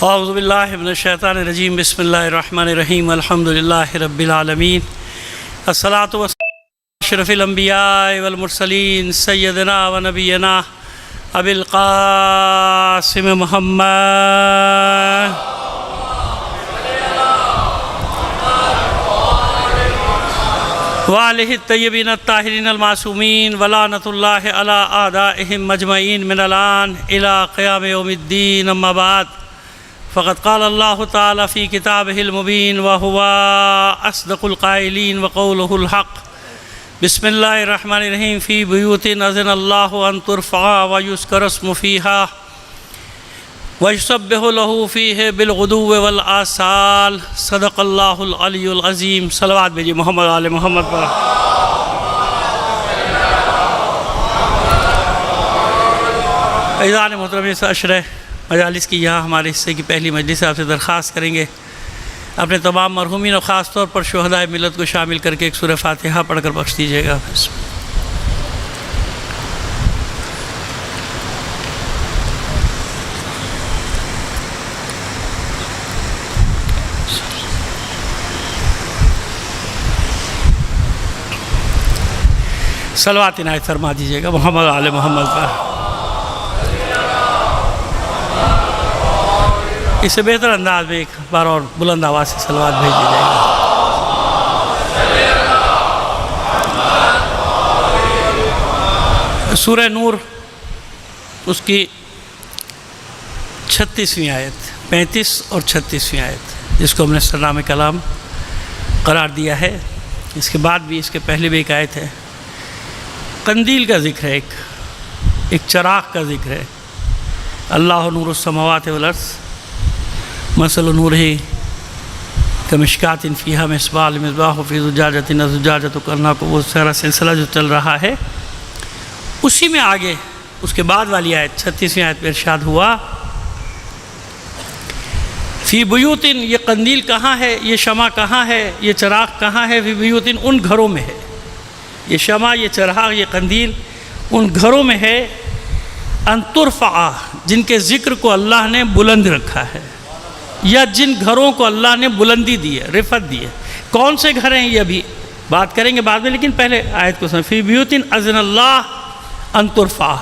اعوذ باللہ من الشیطان الرجیم بسم اللہ الرحمن الرحیم الحمدللہ رب العالمین الصلاۃ والسلام علی اشرف الانبیاء والمرسلین سیدنا و نبینا ابی القاسم محمد وآلہ الطیبین الطاہرین المعصومین ولعنۃ اللہ علی اعدائہم مجمعین من الآن الی قیام یوم الدین اما بعد فقد قال اللہ تعالی فی کتابہ المبین وہو اصدق القائلین وقولہ الحق بسم اللہ الرحمن الرحیم فی بیوت اذن اللہ ان ترفع ویذکر اسمہ فیہا وَيُسَبِّحُ لَهُ فِيهِ بِالْغُدُوِّ وَالْآصَالِ صدق اللہ العلی العظیم۔ صلوات بھیجیے محمد آل محمد پر۔ عزیزان محترم، اس عشرہ مجالس کی یہاں ہمارے حصے کی پہلی مجلس سے آپ سے درخواست کریں گے اپنے تمام مرحومین اور خاص طور پر شہدائے ملت کو شامل کر کے ایک سورہ فاتحہ پڑھ کر بخش دیجیے گا۔ صلوات عنایت فرما دیجیے گا محمد آل محمد پر۔ اس سے بہتر انداز میں ایک بار اور بلند آواز سے صلوات بھیج دی جائے گا۔ سورہ نور اس کی 36ویں آیت، 35 اور 36ویں آیت، جس کو ہم نے سرنام کلام قرار دیا ہے۔ اس کے بعد بھی، اس کے پہلے بھی ایک آیت ہے، قندیل کا ذکر ہے، ایک چراغ کا ذکر ہے۔ اللہ نور السماوات والارض مثل نورہ کمشکات فیہا مصباح المصباح فی زجاجۃ الزجاجۃ کأنہا، وہ سارا سلسلہ جو چل رہا ہے اسی میں آگے اس کے بعد والی آیت 36ویں آیت میں ارشاد ہوا فی بیوت، یہ قندیل کہاں ہے، یہ شمع کہاں ہے، یہ چراغ کہاں ہے، فی بیوت ان گھروں میں ہے۔ یہ شمع، یہ چراغ، یہ قندیل ان گھروں میں ہے، ان ترفع، جن کے ذکر کو اللہ نے بلند رکھا ہے، یا جن گھروں کو اللہ نے بلندی دی ہے، رفعت دی ہے۔ کون سے گھر ہیں یہ ابھی بات کریں گے بعد میں، لیکن پہلے آیت کو سمجھ۔ فی بیوت اذن اللہ ان ترفع،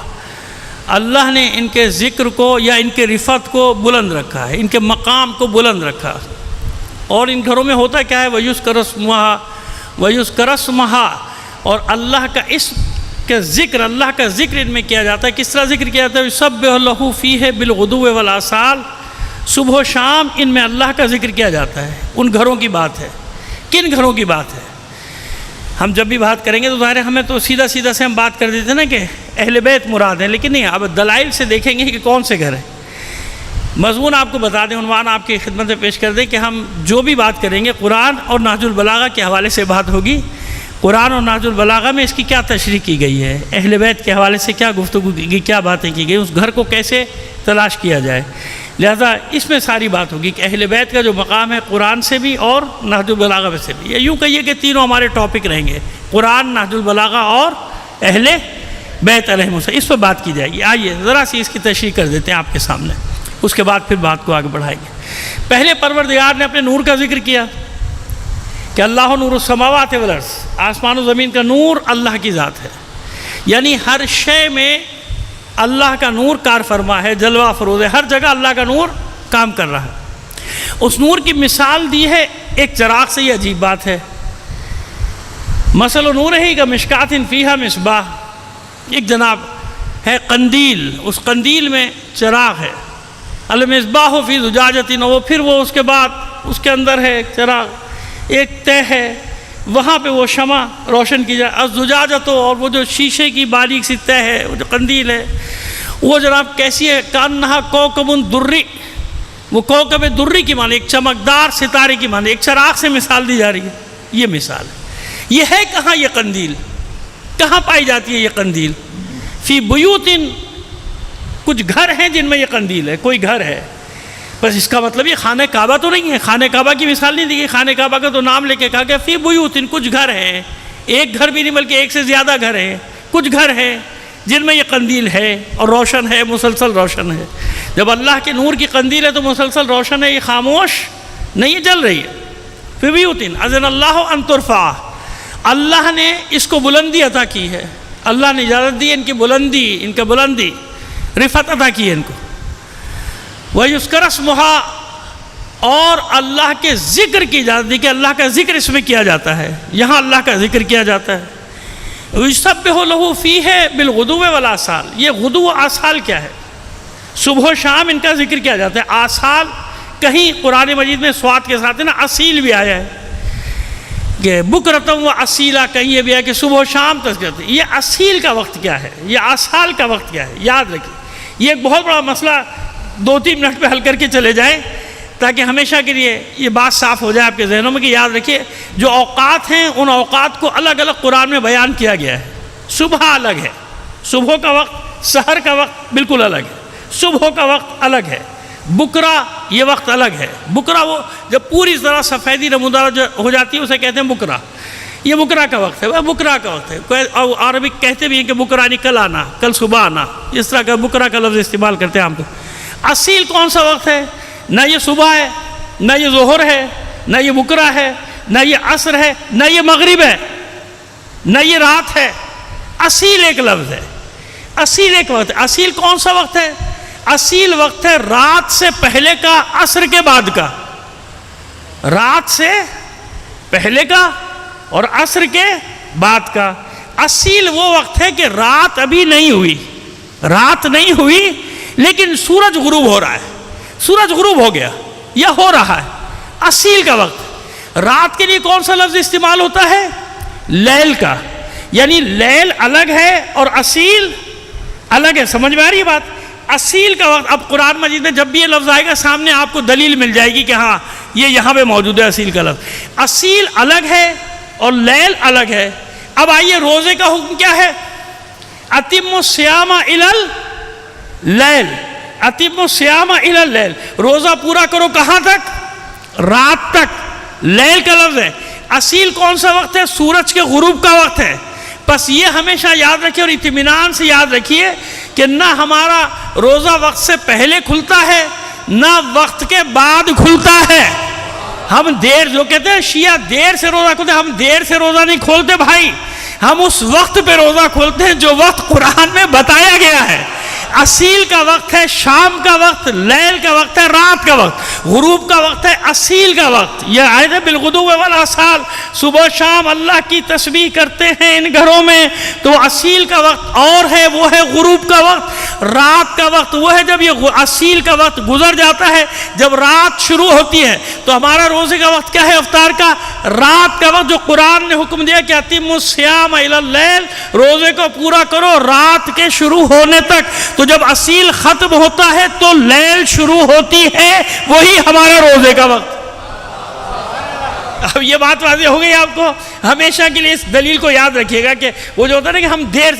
اللہ نے ان کے ذکر کو یا ان کے رفعت کو بلند رکھا ہے، ان کے مقام کو بلند رکھا۔ اور ان گھروں میں ہوتا کیا ہے، وَيُذْكَرُ اسْمُهَا، اور اللہ کا اسم کا ذکر، اللہ کا ذکر ان میں کیا جاتا ہے۔ کس طرح ذکر کیا جاتا ہے، يُسَبِّحُ لَهُ فِيهِ بِالْغُدُوِّ وَالْآصَالِ، صبح و شام ان میں اللہ کا ذکر کیا جاتا ہے۔ ان گھروں کی بات ہے۔ کن گھروں کی بات ہے؟ ہم جب بھی بات کریں گے تو ظاہر ہے ہمیں تو سیدھا سیدھا سے ہم بات کر دیتے ہیں نا کہ اہل بیت مراد ہیں، لیکن نہیں، اب دلائل سے دیکھیں گے کہ کون سے گھر ہیں۔ مضمون آپ کو بتا دیں، عنوان آپ کی خدمت میں پیش کر دیں کہ ہم جو بھی بات کریں گے قرآن اور نہج البلاغہ کے حوالے سے بات ہوگی۔ قرآن اور نہج البلاغہ میں اس کی کیا تشریح کی گئی ہے، اہل بیت کے حوالے سے کیا گفتگو کی گئی، کیا باتیں کی گئی، اس گھر کو کیسے تلاش کیا جائے۔ لہذا اس میں ساری بات ہوگی کہ اہل بیت کا جو مقام ہے قرآن سے بھی اور نہج البلاغہ میں سے بھی، یا یوں کہیے کہ تینوں ہمارے ٹاپک رہیں گے، قرآن، نہج البلاغہ اور اہل بیت علیہم السلام، اس پر بات کی جائے گی۔ آئیے ذرا سی اس کی تشریح کر دیتے ہیں آپ کے سامنے، اس کے بعد پھر بات کو آگے بڑھائیں گے۔ پہلے پروردگار نے اپنے نور کا ذکر کیا کہ اللہ نور السماوات والارض، آسمان و زمین کا نور اللہ کی ذات ہے، یعنی ہر شے میں اللہ کا نور کار فرما ہے، جلوہ فروز ہے، ہر جگہ اللہ کا نور کام کر رہا ہے۔ اس نور کی مثال دی ہے ایک چراغ سے، یہ عجیب بات ہے۔ مثل نورہ کمشکات فیہا مصباح، ایک جناب ہے قندیل، اس قندیل میں چراغ ہے، المصباح فی زجاجۃ، وہ پھر وہ اس کے بعد اس کے اندر ہے ایک چراغ، ایک تہ ہے، وہاں پہ وہ شمع روشن کی جائے، الزجاجۃ، اور وہ جو شیشے کی باریک سی تہ ہے، وہ جو قندیل ہے، وہ جناب کیسی ہے، کانہا کوکب دری، وہ کوکب دری کی معنی ایک چمکدار ستارے کی معنی، ایک چراغ سے مثال دی جا رہی ہے۔ یہ مثال ہے۔ یہ ہے کہاں یہ قندیل، کہاں پائی جاتی ہے یہ قندیل؟ فی بیوت، کچھ گھر ہیں جن میں یہ قندیل ہے، کوئی گھر ہے۔ بس اس کا مطلب یہ خانہ کعبہ تو نہیں ہے، خانہ کعبہ کی مثال نہیں دی گئی، خانہ کعبہ کا تو نام لے کے کہا کہ فی بیوت، کچھ گھر ہیں، ایک گھر بھی نہیں بلکہ ایک سے زیادہ گھر ہیں، کچھ گھر ہیں جن میں یہ قندیل ہے اور روشن ہے، مسلسل روشن ہے۔ جب اللہ کے نور کی قندیل ہے تو مسلسل روشن ہے، یہ خاموش نہیں ہے، جل رہی ہے۔ فی بیوت اذن اللہ ان ترفع، اللہ نے اس کو بلندی عطا کی ہے، اللہ نے اجازت دی ان کی بلندی، ان کا بلندی رفعت عطا کی ہے ان کو۔ وَيُذْكَرَ اسْمُهَا، اور اللہ کے ذکر کی اجازت دی کہ اللہ کا ذکر اس میں کیا جاتا ہے، یہاں اللہ کا ذکر کیا جاتا ہے۔ وَيُسَبِّحُ لَهُ فِيهِ بِالْغُدُوِّ وَالْآصَالِ، یہ غدو و آصال کیا ہے؟ صبح و شام ان کا ذکر کیا جاتا ہے۔ آصال کہیں قرآن مجید میں سواد کے ساتھ ہے نا، اصیل بھی آیا ہے کہ بکرتم و اصیلا، کہیں یہ بھی ہے کہ صبح و شام تذکرت۔ یہ اصیل کا وقت کیا ہے، یہ آصال کا وقت کیا ہے، یاد رکھیے۔ یہ ایک بہت بڑا مسئلہ 2-3 منٹ پہ حل کر کے چلے جائیں تاکہ ہمیشہ کے لیے یہ بات صاف ہو جائے آپ کے ذہنوں میں کہ یاد رکھیے جو اوقات ہیں ان اوقات کو الگ الگ قرآن میں بیان کیا گیا ہے۔ صبح الگ ہے، صبح کا وقت، سحر کا وقت بالکل الگ ہے، صبح کا وقت الگ ہے، بکرا یہ وقت الگ ہے۔ بکرا وہ جب پوری طرح سفیدی نمودار ہو جاتی ہے اسے کہتے ہیں بکرا، یہ بکرا کا وقت ہے، وہ بکرا کا وقت ہے۔ عربی کہتے بھی ہیں کہ بکرا نہیں کل آنا، کل صبح آنا، اس طرح کا بکرا کا لفظ استعمال کرتے ہیں ہم تو۔ اصیل کون سا وقت ہے؟ نہ یہ صبح ہے، نہ یہ ظہر ہے، نہ یہ بکرا ہے، نہ یہ عصر ہے، نہ یہ مغرب ہے، نہ یہ رات ہے۔ اصیل ایک لفظ ہے، اصیل ایک وقت ہے۔ اصیل کون سا وقت ہے؟ اصیل وقت ہے رات سے پہلے کا، عصر کے بعد کا، رات سے پہلے کا اور عصر کے بعد کا۔ اصیل وہ وقت ہے کہ رات ابھی نہیں ہوئی، رات نہیں ہوئی لیکن سورج غروب ہو رہا ہے، سورج غروب ہو گیا یا ہو رہا ہے، اصیل کا وقت۔ رات کے لیے کون سا لفظ استعمال ہوتا ہے؟ لیل کا، یعنی لیل الگ ہے اور اصیل الگ ہے۔ سمجھ میں آ رہی ہے بات؟ اصیل کا وقت، اب قرآن مجید میں جب بھی یہ لفظ آئے گا سامنے آپ کو دلیل مل جائے گی کہ ہاں یہ یہاں پہ موجود ہے اصیل کا لفظ۔ اصیل الگ ہے اور لیل الگ ہے۔ اب آئیے روزے کا حکم کیا ہے؟ اتم الصیام الی اللیل، اتم الصیام الی اللیل، روزہ پورا کرو کہاں تک؟ رات تک، لیل کا لفظ ہے۔ اصیل کون سا وقت ہے؟ سورج کے غروب کا وقت ہے۔ بس یہ ہمیشہ یاد رکھیے اور اطمینان سے یاد رکھیے کہ نہ ہمارا روزہ وقت سے پہلے کھلتا ہے نہ وقت کے بعد کھلتا ہے۔ ہم دیر، جو کہتے ہیں شیعہ دیر سے روزہ کھولتے ہیں، ہم دیر سے روزہ نہیں کھولتے بھائی، ہم اس وقت پہ روزہ کھولتے ہیں جو وقت قرآن میں بتایا گیا ہے۔ اصیل کا وقت ہے شام کا وقت، لیل کا وقت ہے رات کا وقت، غروب کا وقت ہے اصیل کا وقت۔ یہ آیت ہے بالغدو والآصال، صبح شام اللہ کی تسبیح کرتے ہیں ان گھروں میں، تو اصیل کا وقت اور ہے، وہ ہے غروب کا وقت۔ رات کا وقت وہ ہے جب یہ اصیل کا وقت گزر جاتا ہے، جب رات شروع ہوتی ہے تو ہمارا روزے کا وقت کیا ہے؟ افطار کا رات کا وقت، جو قرآن نے حکم دیا کہ اتم الصیام الی اللیل، روزے کو پورا کرو رات کے شروع ہونے تک۔ تو جب اصیل ختم ہوتا ہے تو لیل شروع ہوتی ہے، وہی ہمارا روزے کا وقت۔ اب یہ بات واضح ہو گئی آپ کو؟ ہمیشہ کے لیے اس دلیل کو یاد رکھیے گا کہ وہ جو ہوتا ہے نا کہ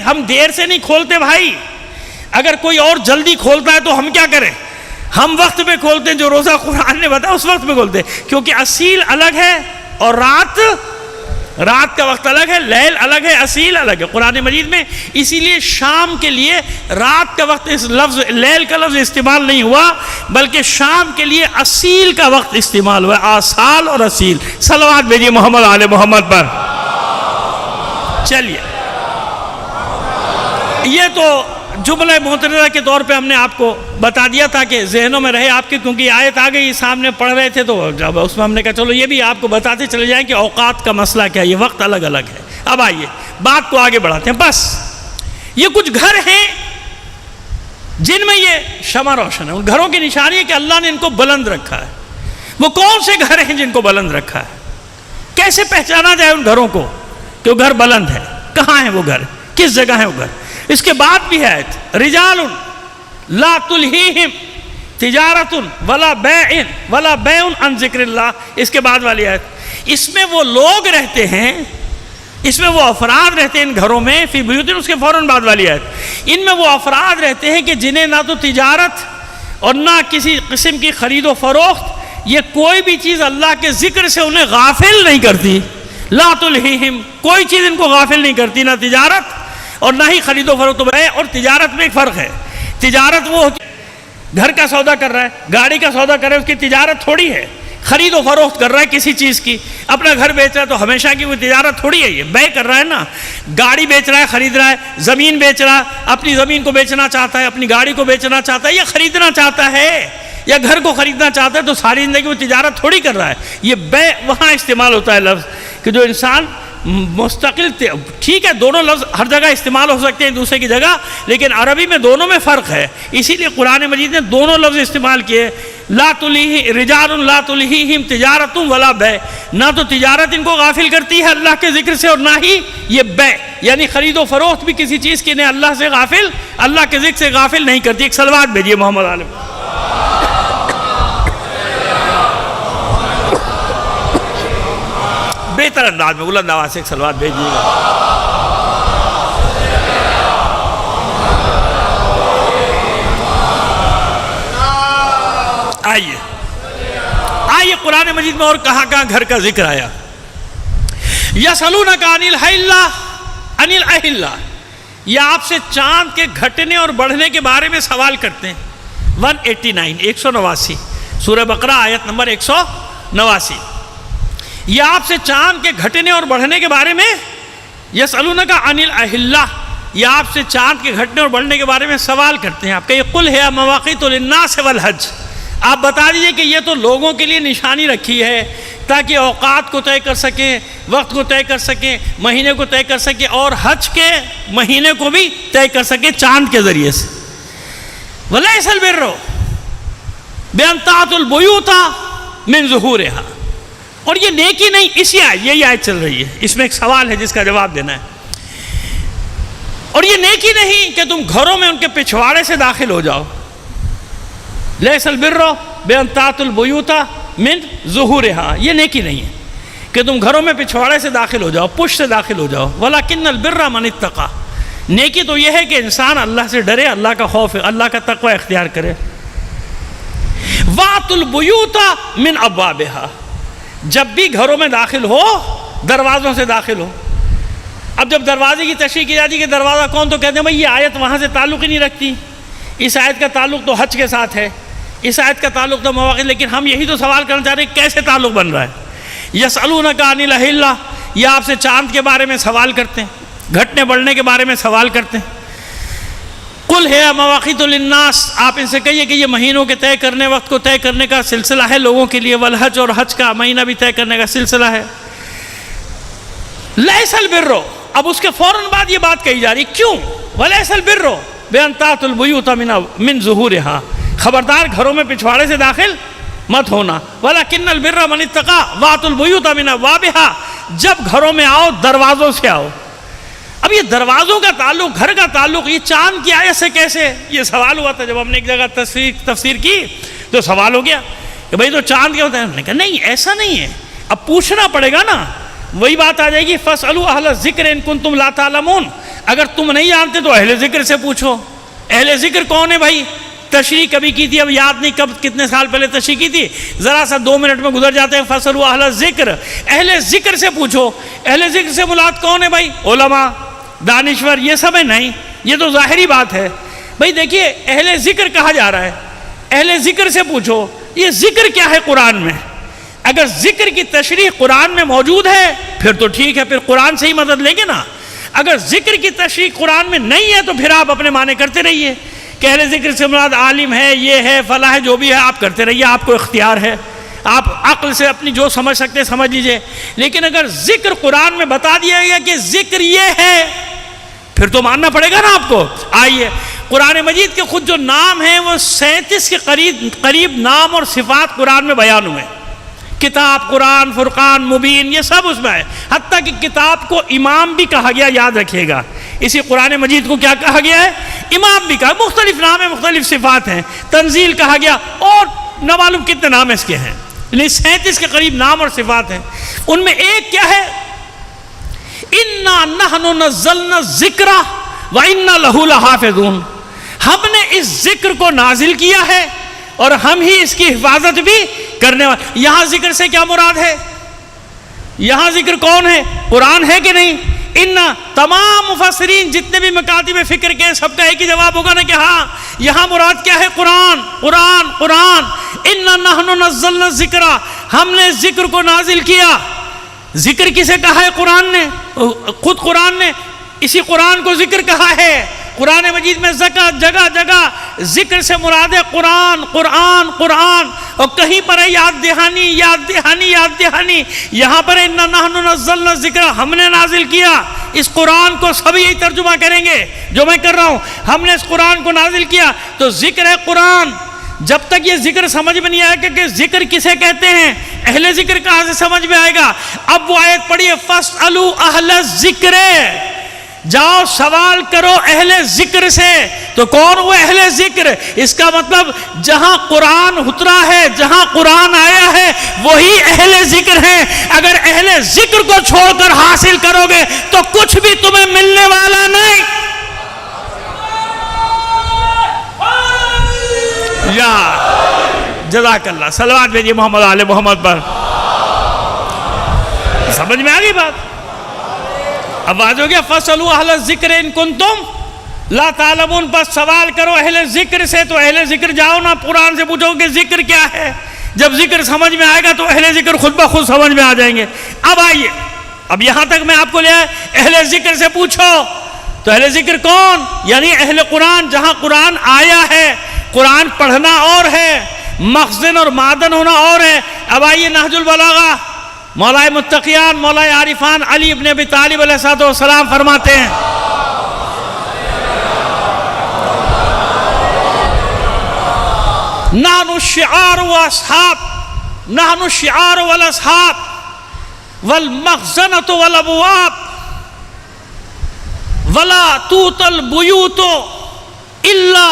ہم دیر سے نہیں کھولتے بھائی، اگر کوئی اور جلدی کھولتا ہے تو ہم کیا کریں؟ ہم وقت پہ کھولتے ہیں، جو روزہ قرآن نے بتایا اس وقت پہ کھولتے ہیں، کیونکہ اصیل الگ ہے اور رات کا وقت الگ ہے، لیل الگ ہے، اصیل الگ ہے قرآن مجید میں۔ اسی لیے شام کے لیے رات کا وقت اس لفظ لیل کا لفظ استعمال نہیں ہوا، بلکہ شام کے لیے اصیل کا وقت استعمال ہوا، آصال اور اصیل۔ صلوات بھیجیے محمد آل محمد پر۔ چلیے، یہ تو جملہ معترضہ کے طور پہ ہم نے آپ کو بتا دیا تاکہ ذہنوں میں رہے آپ کے، کیونکہ یہ آیت آ گئی سامنے پڑھ رہے تھے تو جب اس میں ہم نے کہا چلو یہ بھی آپ کو بتاتے چلے جائیں کہ اوقات کا مسئلہ کیا ہے، یہ وقت الگ الگ ہے۔ اب آئیے بات کو آگے بڑھاتے ہیں۔ بس یہ کچھ گھر ہیں جن میں یہ شمع روشن ہے، ان گھروں کی نشانی ہے کہ اللہ نے ان کو بلند رکھا ہے۔ وہ کون سے گھر ہیں جن کو بلند رکھا ہے؟ کیسے پہچانا جائے ان گھروں کو کہ وہ گھر بلند ہے؟ کہاں ہے وہ گھر؟ کس جگہ ہے وہ گھر؟ اس کے بعد بھی ہے رجال لا تلہیہم تجارت ولا بیع ولا بیع عن ذکر اللہ، اس کے بعد والی آیت، اس میں وہ لوگ رہتے ہیں، اس میں وہ افراد رہتے ہیں ان گھروں میں، فی بیوت، اس کے فوراً بعد والی آیت، ان میں وہ افراد رہتے ہیں کہ جنہیں نہ تو تجارت اور نہ کسی قسم کی خرید و فروخت، یہ کوئی بھی چیز اللہ کے ذکر سے انہیں غافل نہیں کرتی۔ لا تلہیہم، کوئی چیز ان کو غافل نہیں کرتی، نہ تجارت اور نہ ہی خرید و فروخت ہے۔ اور تجارت میں ایک فرق ہے، تجارت وہ ہوتی ہے گھر کا سودا کر رہا ہے، گاڑی کا سودا کر رہا ہے، اس کی تجارت تھوڑی ہے۔ خرید و فروخت کر رہا ہے کسی چیز کی، اپنا گھر بیچ رہا ہے تو ہمیشہ کی وہ تجارت تھوڑی ہے، یہ بے کر رہا ہے نا۔ گاڑی بیچ رہا ہے، خرید رہا ہے، زمین بیچ رہا ہے، اپنی زمین کو بیچنا چاہتا ہے، اپنی گاڑی کو بیچنا چاہتا ہے، یا خریدنا چاہتا ہے، یا گھر کو خریدنا چاہتا ہے، تو ساری زندگی وہ تجارت تھوڑی کر رہا ہے۔ یہ بے وہاں استعمال ہوتا ہے لفظ کہ جو انسان مستقل، ٹھیک ہے دونوں لفظ ہر جگہ استعمال ہو سکتے ہیں دوسرے کی جگہ، لیکن عربی میں دونوں میں فرق ہے، اسی لیے قرآن مجید نے دونوں لفظ استعمال کیے۔ لا تلہی رجال لا تلہیہم تجارت ولا بے، نہ تو تجارت ان کو غافل کرتی ہے اللہ کے ذکر سے، اور نہ ہی یہ بے یعنی خرید و فروخت بھی کسی چیز کی انہیں اللہ سے غافل، اللہ کے ذکر سے غافل نہیں کرتی۔ ایک صلوات بھیجیے محمد عالم۔ بہتر انداز میں بلند آواز سے ایک صلوات بھیجیے گا۔ آئیے قرآن مجید میں اور کہاں کہاں گھر کا ذکر آیا۔ یسألونک عن الأہلہ، یہ آپ سے چاند کے گھٹنے اور بڑھنے کے بارے میں سوال کرتے ہیں۔ 189 سورہ بقرہ آیت نمبر 189، یہ آپ سے چاند کے گھٹنے اور بڑھنے کے بارے میں، یسألونک عن الأہلہ، یہ آپ سے چاند کے گھٹنے اور بڑھنے کے بارے میں سوال کرتے ہیں۔ آپ کہیے قل ہے مواقیت للناس والحج، آپ بتا دیجئے کہ یہ تو لوگوں کے لیے نشانی رکھی ہے تاکہ اوقات کو طے کر سکیں، وقت کو طے کر سکیں، مہینے کو طے کر سکیں، اور حج کے مہینے کو بھی طے کر سکیں چاند کے ذریعے سے۔ وَلَيْسَ الْبِرُّ بِأَن تَأْتُوا الْبُيُوتَ مِن ظُهُورِهَا، اور یہ نیکی نہیں، یہی آیت چل رہی ہے، اس میں ایک سوال ہے جس کا جواب دینا ہے۔ اور یہ نیکی نہیں کہ تم گھروں میں ان کے پچھواڑے سے داخل ہو جاؤ۔ لیس البر بأن تأتوا البیوت من ظہورہا، یہ نیکی نہیں ہے کہ تم گھروں میں پچھواڑے سے داخل ہو جاؤ، پشت سے داخل ہو جاؤ۔ ولکن البر من اتقی، نیکی تو یہ ہے کہ انسان اللہ سے ڈرے، اللہ کا خوف، اللہ کا تقوی اختیار کرے۔ وَأْتُوا الْبُيُوتَ مِنْ أَبْوَابِهَا، جب بھی گھروں میں داخل ہو دروازوں سے داخل ہو۔ اب جب دروازے کی تشریح کی جاتی ہے کہ دروازہ کون، تو کہتے ہیں بھائی یہ آیت وہاں سے تعلق ہی نہیں رکھتی، اس آیت کا تعلق تو حج کے ساتھ ہے، اس آیت کا تعلق تو مواقع، لیکن ہم یہی تو سوال کرنا چاہ رہے ہیں کیسے تعلق بن رہا ہے۔ یسألونک عن الأہلہ، یہ آپ سے چاند کے بارے میں سوال کرتے ہیں، گھٹنے بڑھنے کے بارے میں سوال کرتے ہیں۔ قل ہے مواقیت للناس، آپ ان سے کہیے کہ یہ مہینوں کے طے کرنے، وقت کو طے کرنے کا سلسلہ ہے لوگوں کے لیے، والحج، اور حج کا مہینہ بھی طے کرنے کا سلسلہ ہے۔ لیس البر، اب اس کے فوراً بعد یہ بات کہی جا رہی، کیوں؟ ولیس البر بأن تأتوا البیوت من ظہورہا، خبردار گھروں میں پچھواڑے سے داخل مت ہونا۔ ولکن البر من اتقی وأتوا البیوت من ابوابہا، جب گھروں میں آؤ دروازوں سے آؤ۔ اب یہ دروازوں کا تعلق، گھر کا تعلق یہ چاند کی آیت سے کیسے؟ یہ سوال ہوا تھا جب ہم نے ایک جگہ تفسیر کی تو سوال ہو گیا کہ بھئی تو چاند کیا ہوتا ہے؟ ہم نے کہا نہیں ایسا نہیں ہے، اب پوچھنا پڑے گا نا، وہی بات آ جائے گی فاسألوا اہل الذکر ان کنتم لا تعلمون، اگر تم نہیں جانتے تو اہل ذکر سے پوچھو۔ اہل ذکر کون ہے بھائی؟ تشریح کبھی کی تھی، اب یاد نہیں کب کتنے سال پہلے تشریح کی تھی، ذرا سا 2 منٹ میں گزر جاتے ہیں۔ فاسألوا اہل الذکر، اہل ذکر سے پوچھو۔ اہل ذکر سے مراد کون ہے بھائی؟ علماء، دانشور، یہ سب ہے؟ نہیں، یہ تو ظاہری بات ہے بھائی۔ دیکھیے اہل ذکر کہا جا رہا ہے، اہل ذکر سے پوچھو یہ ذکر کیا ہے قرآن میں۔ اگر ذکر کی تشریح قرآن میں موجود ہے پھر تو ٹھیک ہے، پھر قرآن سے ہی مدد لیں گے نا۔ اگر ذکر کی تشریح قرآن میں نہیں ہے تو پھر آپ اپنے معنی کرتے رہیے کہ اہل ذکر سے مراد عالم ہے، یہ ہے، فلاں ہے، جو بھی ہے آپ کرتے رہیے، آپ کو اختیار ہے، آپ عقل سے اپنی جو سمجھ سکتے سمجھ لیجئے۔ لیکن اگر ذکر قرآن میں بتا دیا گیا کہ ذکر یہ ہے پھر تو ماننا پڑے گا نا آپ کو۔ آئیے قرآن مجید کے خود جو نام ہیں وہ 37 کے قریب نام اور صفات قرآن میں بیان ہوئے، کتاب، قرآن، فرقان، مبین، یہ سب اس میں ہے۔ حتیٰ کہ کتاب کو امام بھی کہا گیا، یاد رکھیے گا، اسی قرآن مجید کو کیا کہا گیا ہے؟ امام بھی کہا، مختلف نام ہیں، مختلف صفات ہیں، تنزیل کہا گیا، اور نہ معلوم کتنے نام اس کے ہیں، یعنی 37 کے قریب نام اور صفات ہیں۔ ان میں ایک کیا ہے؟ اِنَّا نَحْنُ نَزَّلْنَا الذِّكْرَ وَإِنَّا لَهُ لَحَافِظُونَ، ہم نے اس ذکر کو نازل کیا ہے اور ہم ہی اس کی حفاظت بھی کرنے والے۔ یہاں ذکر سے کیا مراد ہے؟ یہاں ذکر کون ہے؟ قرآن ہے کہ نہیں؟ ان تمام مفسرین جتنے بھی مکاتب فکر کے سب کا ایک ہی جواب ہوگا نا کہ ہاں یہاں مراد کیا ہے؟ قرآن قرآن قرآن. انا نحن نزلنا الذکر، ہم نے ذکر کو نازل کیا. ذکر کسے کہا ہے؟ قرآن نے، خود قرآن نے اسی قرآن کو ذکر کہا ہے. قرآن مجید میں جگہ جگہ ذکر سے مراد ہے قرآن قرآن قرآن، اور کہیں پر ہے یاد دہانی یاد دہانی یاد دہانی. یہاں پر انا نحن نزلنا الذکر، ہم نے نازل کیا. اس قرآن کو سب یہی ترجمہ کریں گے جو میں کر رہا ہوں، ہم نے اس قرآن کو نازل کیا. تو ذکر ہے قرآن. جب تک یہ ذکر سمجھ میں نہیں آئے گا کہ ذکر کسے کہتے ہیں، اہل ذکر کہاں سے سمجھ میں آئے گا؟ اب وہ آیت پڑھیے فَاسْأَلُوا أَهْلَ الذِّكْرِ، جاؤ سوال کرو اہل ذکر سے. تو کون وہ اہل ذکر؟ اس کا مطلب جہاں قرآن اترا ہے، جہاں قرآن آیا ہے، وہی اہل ذکر ہیں. اگر اہل ذکر کو چھوڑ کر حاصل کرو گے تو کچھ بھی تمہیں ملنے والا نہیں. یا جزاک اللہ. صلوات بھیجیے محمد آل محمد پر. سمجھ میں آ گئی بات؟ اب آج ہو گیا فَاسْأَلُوا أَهْلَ الذِّكْرِ إِن كُنتُمْ لَا تَعْلَمُونَ. بس سوال کرو اہل ذکر سے. تو اہل ذکر جاؤ نا قرآن سے پوچھو کہ ذکر کیا ہے. جب ذکر سمجھ میں آئے گا تو اہل ذکر خود بخود سمجھ میں آ جائیں گے. اب آئیے، اب یہاں تک میں آپ کو لے آئے اہل ذکر سے پوچھو. تو اہل ذکر کون؟ یعنی اہل قرآن. جہاں قرآن آیا ہے، قرآن پڑھنا اور ہے، مخزن اور معدن ہونا اور ہے. اب آئیے نہج البلاغہ، مولائے متقیان مولائے عارفان علی ابن ابی طالب علیہ السلام فرماتے ہیں نحن الشعار واصحاب، نحن الشعار والاصحاب والمخزنة والابواب ولا توت البيوت الا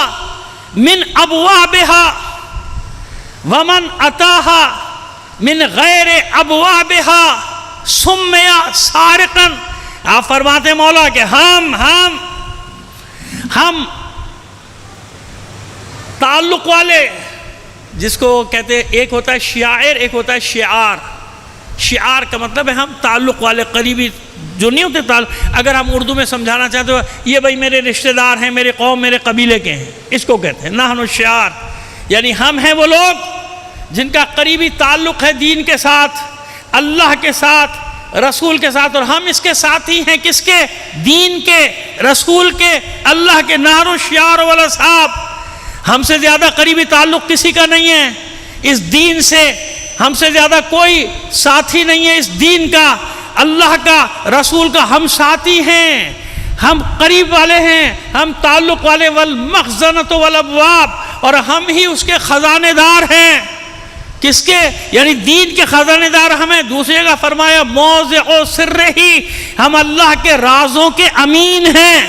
من ابوابها ومن اتاها من غیر ابوابها سمع سارقا. آپ فرماتے ہیں مولا کہ ہم تعلق والے، جس کو کہتے ہیں ایک ہوتا ہے شاعر، ایک ہوتا ہے شعار. شعار کا مطلب ہے ہم تعلق والے، قریبی جو نہیں ہوتے تعلق. اگر ہم اردو میں سمجھانا چاہتے ہو یہ بھائی میرے رشتہ دار ہیں، میرے قوم میرے قبیلے کے ہیں، اس کو کہتے ہیں نحن الشعار. یعنی ہم ہیں وہ لوگ جن کا قریبی تعلق ہے دین کے ساتھ، اللہ کے ساتھ، رسول کے ساتھ. اور ہم اس کے ساتھی ہیں، کس کے؟ دین کے، رسول کے، اللہ کے. نحن الشعار والاصحاب، ہم سے زیادہ قریبی تعلق کسی کا نہیں ہے اس دین سے. ہم سے زیادہ کوئی ساتھی نہیں ہے اس دین کا، اللہ کا، رسول کا. ہم ساتھی ہیں، ہم قریب والے ہیں، ہم تعلق والے. والمخزنۃ والابواب، اور ہم ہی اس کے خزانے دار ہیں. کس کے؟ یعنی دین کے خزانے دار ہمیں. دوسری جگہ فرمایا موضع سرہ، ہم اللہ کے رازوں کے امین ہیں.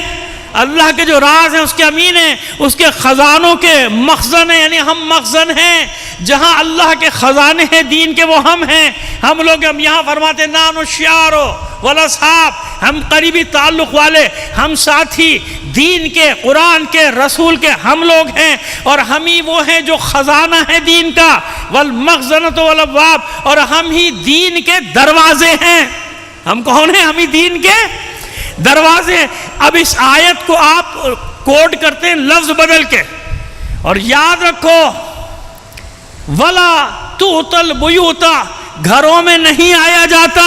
اللہ کے جو راز ہیں اس کے امین ہیں، اس کے خزانوں کے مخزن ہیں. یعنی ہم مخزن ہیں، جہاں اللہ کے خزانے ہیں دین کے، وہ ہم ہیں. ہم لوگ ہم یہاں فرماتے ہیں نحن الشعار والاصحاب، ہم قریبی تعلق والے، ہم ساتھی دین کے، قرآن کے، رسول کے ہم لوگ ہیں. اور ہم ہی وہ ہیں جو خزانہ ہے دین کا. والمخزنۃ والابواب، اور ہم ہی دین کے دروازے ہیں. ہم کون ہیں؟ ہم ہی دین کے دروازے. اب اس آیت کو آپ کوڈ کرتے ہیں لفظ بدل کے، اور یاد رکھو ولا تؤت البیوت، گھروں میں نہیں آیا جاتا.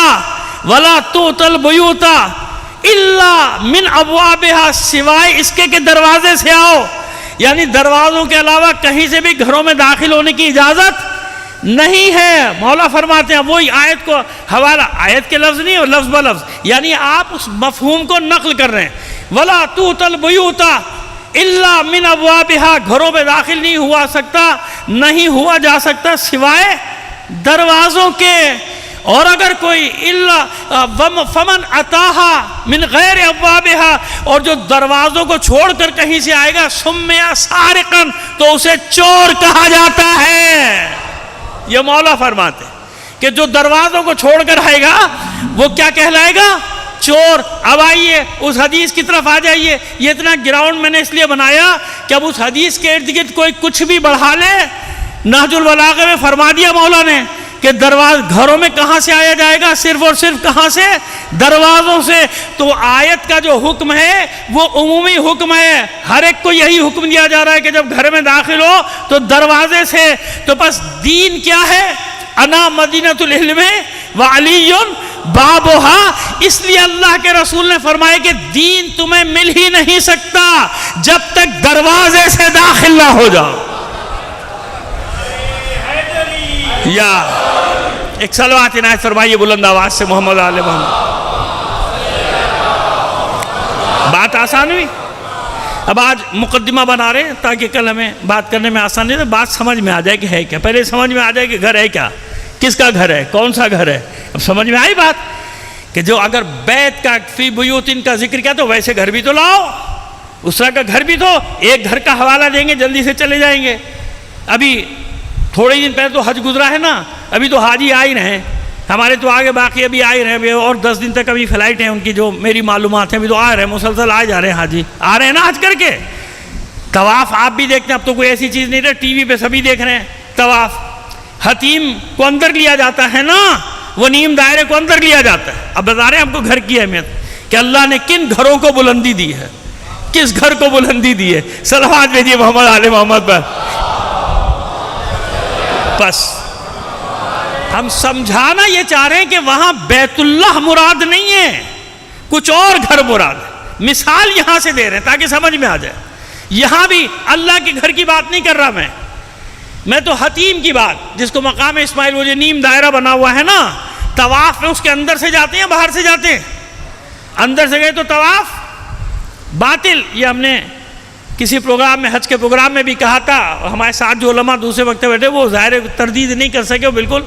ولا تؤت البیوت الا من ابوابها، سوائے اس کے کہ دروازے سے آؤ. یعنی دروازوں کے علاوہ کہیں سے بھی گھروں میں داخل ہونے کی اجازت نہیں ہے. مولا فرماتے ہیں وہی آیت کو حوالہ، آیت کے لفظ نہیں اور لفظ بلفظ، یعنی آپ اس مفہوم کو نقل کر رہے ہیں. ولا تؤت البیوت الا من ابوابها، گھروں میں داخل نہیں ہوا سکتا، نہیں ہوا جا سکتا سوائے دروازوں کے. اور اگر کوئی فمن اتاها من غیر ابوابها، اور جو دروازوں کو چھوڑ کر کہیں سے آئے گا سمع سارقا، تو اسے چور کہا جاتا ہے. یہ مولا فرماتے کہ جو دروازوں کو چھوڑ کر آئے گا وہ کیا کہلائے گا؟ چور. اب آئیے اس حدیث کی طرف آ جائیے. یہ اتنا گراؤنڈ میں نے اس لیے بنایا کہ اب اس حدیث کے ارد گرد کوئی کچھ بھی بڑھا لے. نہج البلاغہ میں فرما دیا مولا نے کہ گھروں میں کہاں سے آیا جائے گا؟ صرف اور صرف کہاں سے؟ دروازوں سے۔ تو آیت کا جو حکم ہے وہ عمومی حکم ہے، ہر ایک کو یہی حکم دیا جا رہا ہے کہ جب گھر میں داخل ہو تو دروازے سے۔ تو بس دین کیا ہے؟ انا مدینۃ العلم وعلی بابھا۔ اس لیے اللہ کے رسول نے فرمایا کہ دین تمہیں مل ہی نہیں سکتا جب تک دروازے سے داخل نہ ہو جاؤ۔ یا ایک صلوات عنایت فرمائیے بلند آواز سے محمد آل محمد۔ بات آسان ہوئی؟ اب آج مقدمہ بنا رہے ہیں تاکہ کل ہمیں بات کرنے میں آسان نہیں، بات سمجھ میں آ جائے کہ ہے کیا۔ پہلے سمجھ میں آ جائے کہ گھر ہے کیا، کس کا گھر ہے، کون سا گھر ہے۔ اب سمجھ میں آئی بات کہ جو اگر بیت کا فی بیوتن کا ذکر کیا تو ویسے گھر بھی تو لاؤ، اس طرح کا گھر بھی تو۔ ایک گھر کا حوالہ دیں گے جلدی سے چلے جائیں گے۔ ابھی تھوڑے دن پہلے تو حج گزرا ہے نا، ابھی تو حاجی آ ہی رہے ہیں ہمارے، تو آگے باقی ابھی آ ہی رہے ہیں، اور 10 دن تک ابھی فلائٹ ہیں ان کی، جو میری معلومات ہیں ابھی تو آ رہے ہیں، مسلسل آئے جا رہے ہیں حاجی، آ رہے ہیں نا حج کر کے۔ طواف آپ بھی دیکھتے ہیں، اب تو کوئی ایسی چیز نہیں رہی، ٹی وی پہ سبھی دیکھ رہے ہیں طواف۔ حتیم کو اندر لیا جاتا ہے نا، وہ نیم دائرے کو اندر لیا جاتا ہے۔ اب بتا رہے ہیں ہم کو گھر کی اہمیت کہ اللہ نے کن گھروں کو بلندی دی ہے، کس گھر کو بلندی دی ہے۔ صلوات بھیجیے محمد آل محمد پر۔ بس ہم سمجھانا یہ چاہ رہے ہیں کہ وہاں بیت اللہ مراد نہیں ہے، کچھ اور گھر مراد ہے۔ مثال یہاں سے دے رہے ہیں تاکہ سمجھ میں آ جائے۔ یہاں بھی اللہ کے گھر کی بات نہیں کر رہا میں تو حتیم کی بات، جس کو مقام اسماعیل وہ جو نیم دائرہ بنا ہوا ہے نا، طواف میں اس کے اندر سے جاتے ہیں باہر سے جاتے ہیں؟ اندر سے گئے تو طواف باطل۔ یہ ہم نے کسی پروگرام میں، حج کے پروگرام میں بھی کہا تھا، ہمارے ساتھ جو علماء دوسرے وقت بیٹھے وہ ظاہر تردید نہیں کر سکے، وہ بالکل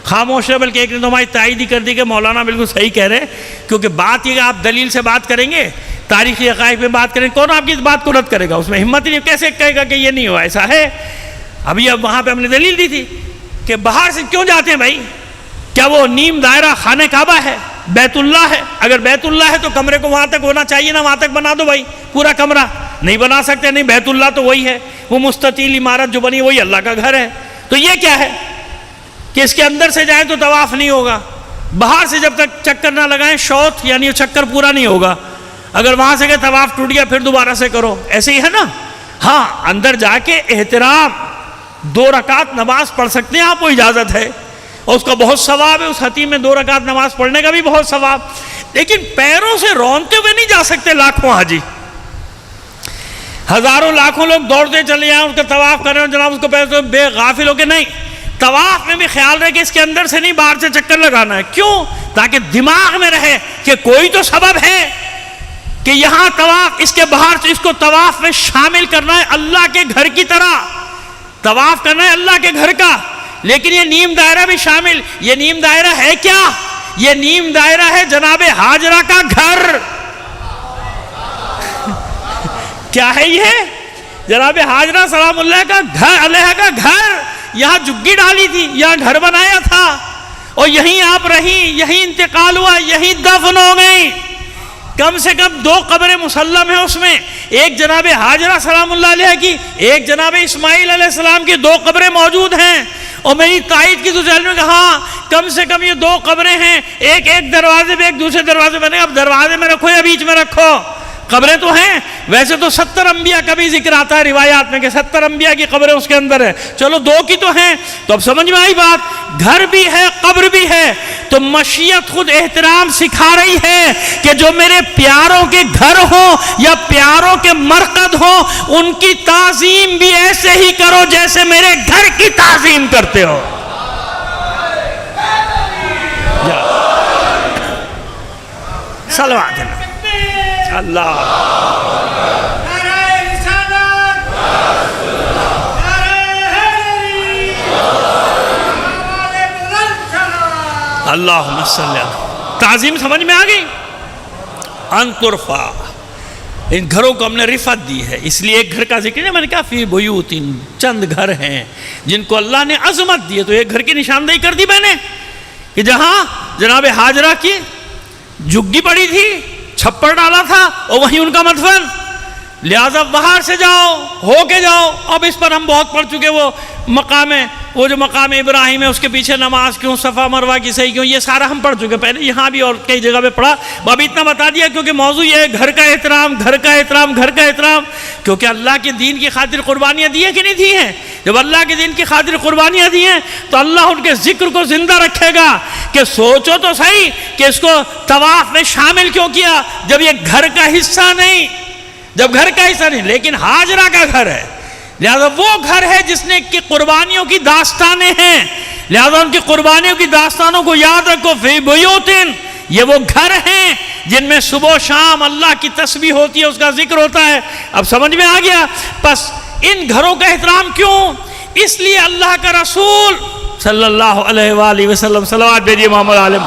خاموش ہے، بلکہ ایک نے تو ہماری تائید ہی کر دی کہ مولانا بالکل صحیح کہہ رہے ہیں، کیونکہ بات یہ کہ آپ دلیل سے بات کریں گے، تاریخی حقائق میں بات کریں، کون آپ کی اس بات کو رد کرے گا؟ اس میں ہمت ہی نہیں، کیسے کہے گا کہ یہ نہیں ہوا، ایسا ہے؟ ابھی اب وہاں پہ ہم نے دلیل دی تھی کہ باہر سے کیوں جاتے ہیں بھائی؟ کیا وہ نیم دائرہ خانہ کعبہ ہے، بیت اللہ ہے؟ اگر بیت اللہ ہے تو کمرے کو وہاں تک ہونا چاہیے نا، وہاں تک بنا دو بھائی پورا کمرہ۔ نہیں بنا سکتے، نہیں، بیت اللہ تو وہی ہے، وہ مستطیل عمارت جو بنی وہی اللہ کا گھر ہے۔ تو یہ کیا ہے کہ اس کے اندر سے جائیں تو طواف نہیں ہوگا، باہر سے جب تک چکر نہ لگائیں شوط یعنی چکر پورا نہیں ہوگا، اگر وہاں سے کہ طواف ٹوٹ گیا پھر دوبارہ سے کرو، ایسے ہی ہے نا۔ ہاں اندر جا کے احترام 2 رکعت نماز پڑھ سکتے ہیں آپ کو اجازت ہے، اور اس کا بہت ثواب ہے، اس حتیم میں 2 رکعت نماز پڑھنے کا بھی بہت ثواب۔ لیکن پیروں سے رونتے ہوئے نہیں جا سکتے لاکھوں حاجی، ہزاروں لاکھوں لوگ دوڑتے چلے جائیں اس کا طواف کر رہے ہیں، جناب اس کو پیسے بے غافل ہو کے نہیں، طواف میں بھی خیال رہے کہ اس کے اندر سے نہیں باہر سے چکر لگانا ہے۔ کیوں؟ تاکہ دماغ میں رہے کہ کوئی تو سبب ہے کہ یہاں طواف، اس کے باہر سے اس کو طواف میں شامل کرنا ہے، اللہ کے گھر کی طرح طواف کرنا ہے اللہ کے گھر کا۔ لیکن یہ نیم دائرہ بھی شامل، یہ نیم دائرہ ہے کیا؟ یہ نیم دائرہ ہے جناب ہاجرہ کا گھر۔ کیا ہے یہ؟ جناب ہاجرہ سلام اللہ کا گھر، علیہ کا گھر۔ یہاں جگی ڈالی تھی، یہاں گھر بنایا تھا، اور یہیں آپ رہی، یہیں انتقال ہوا، یہیں دفن ہو گئی۔ کم سے کم 2 قبریں مسلم ہیں اس میں، ایک جناب ہاجرہ سلام اللہ علیہ کی، ایک جناب اسماعیل علیہ السلام کی 2 قبریں موجود ہیں۔ اور میری تائید کی تو ذہن میں کہا کم سے کم یہ 2 قبریں ہیں، ایک دروازے پہ، ایک دوسرے دروازے پہ نہیں، اب دروازے میں رکھو یا بیچ میں رکھو، قبریں تو ہیں۔ ویسے تو 70 انبیاء کا بھی ذکر آتا ہے روایات میں کہ 70 انبیاء کی قبریں اس کے اندر ہے، چلو 2 کی تو ہیں۔ تو اب سمجھ میں آئی بات، گھر بھی ہے قبر بھی ہے، تو مشیت خود احترام سکھا رہی ہے کہ جو میرے پیاروں کے گھر ہوں یا پیاروں کے مرقد ہوں، ان کی تعظیم بھی ایسے ہی کرو جیسے میرے گھر کی تعظیم کرتے ہو۔ صلوات اللہ۔ اللہم صلی اللہ۔ تعظیم سمجھ میں آ گئی؟ ان ترفع، ان گھروں کو ہم نے رفعت دی ہے، اس لیے ایک گھر کا ذکر ہے، میں نے کہا فی بیوتن، چند گھر ہیں جن کو اللہ نے عظمت دی ہے۔ تو ایک گھر کی نشاندہی کر دی میں نے کہ جہاں جناب ہاجرہ کی جھگی پڑی تھی، چھپر ڈالا تھا، اور وہیں ان کا مدفن۔ لہٰذا باہر سے جاؤ، ہو کے جاؤ. اب اس پر ہم بہت پڑھ چکے، وہ جو مقام ابراہیم ہے اس کے پیچھے نماز کیوں، صفا مروہ کی صحیح کیوں، یہ سارا ہم پڑھ چکے پہلے، یہاں بھی اور کئی جگہ پہ پڑھا. اب اتنا بتا دیا کیونکہ موضوع یہ ہے گھر کا احترام، گھر کا احترام، گھر کا احترام. کیونکہ اللہ کے دین کی خاطر قربانیاں دی ہیں کہ نہیں دی ہیں؟ جب اللہ کے دین کی خاطر قربانیاں دی ہیں تو اللہ ان کے ذکر کو زندہ رکھے گا. کہ سوچو تو صحیح کہ اس کو طواف میں شامل کیوں کیا جب یہ گھر کا حصہ نہیں، جب گھر کا حصہ نہیں، لیکن ہاجرہ کا گھر ہے. لہذا وہ گھر ہے جس نے کی قربانیوں کی داستانیں ہیں، لہذا ان کی قربانیوں کی داستانوں کو یاد رکھو. فی بیوتن، یہ وہ گھر ہیں جن میں صبح و شام اللہ کی تسبیح ہوتی ہے، اس کا ذکر ہوتا ہے. اب سمجھ میں آ گیا؟ پس ان گھروں کا احترام کیوں؟ اس لیے اللہ کا رسول صلی اللہ علیہ وآلہ وسلم، صلوات بھیجیے محمد عالم.